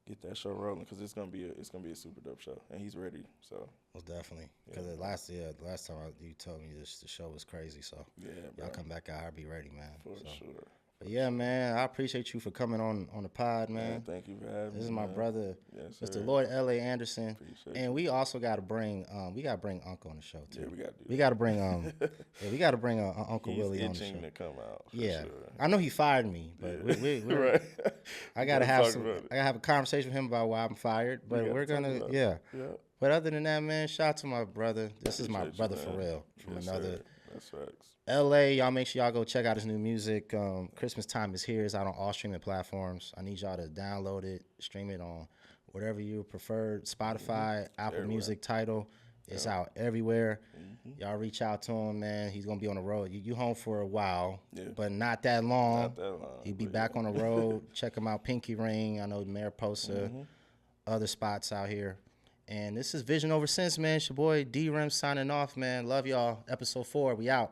Speaker 2: get that show rolling, because it's gonna be a super dope show, and he's ready. So
Speaker 1: well, definitely, because the last time you told me the show was crazy. So y'all come back out, I'll be ready, man.
Speaker 2: For sure.
Speaker 1: But yeah, man, I appreciate you for coming on the pod, man.
Speaker 2: Thank you for having me.
Speaker 1: This is my brother,
Speaker 2: yes,
Speaker 1: Mr. Lloyd L.A. Anderson.
Speaker 2: Appreciate
Speaker 1: and
Speaker 2: you.
Speaker 1: We also got to bring Uncle on the show too.
Speaker 2: Yeah, we got to do that.
Speaker 1: We got to bring Uncle Willie on the show.
Speaker 2: He's itching to come out.
Speaker 1: Yeah,
Speaker 2: sure.
Speaker 1: I know he fired me, but we
Speaker 2: right.
Speaker 1: I gotta have a conversation with him about why I'm fired. But we're gonna But other than that, man, shout out to my brother. This is my brother for real. From another.
Speaker 2: Sir. That's facts.
Speaker 1: L.A., y'all make sure y'all go check out his new music. Christmas Time is Here. It's out on all streaming platforms. I need y'all to download it, stream it on whatever you prefer. Spotify, Apple Music, Tidal. It's out everywhere. Mm-hmm. Y'all reach out to him, man. He's going to be on the road. You home for a while, but not that long.
Speaker 2: Not that long.
Speaker 1: He'll be back on the road. Check him out, Pinky Ring. I know Mariposa, other spots out here. And this is Vision Over Sense, man. It's your boy D-Rem signing off, man. Love y'all. Episode 4, we out.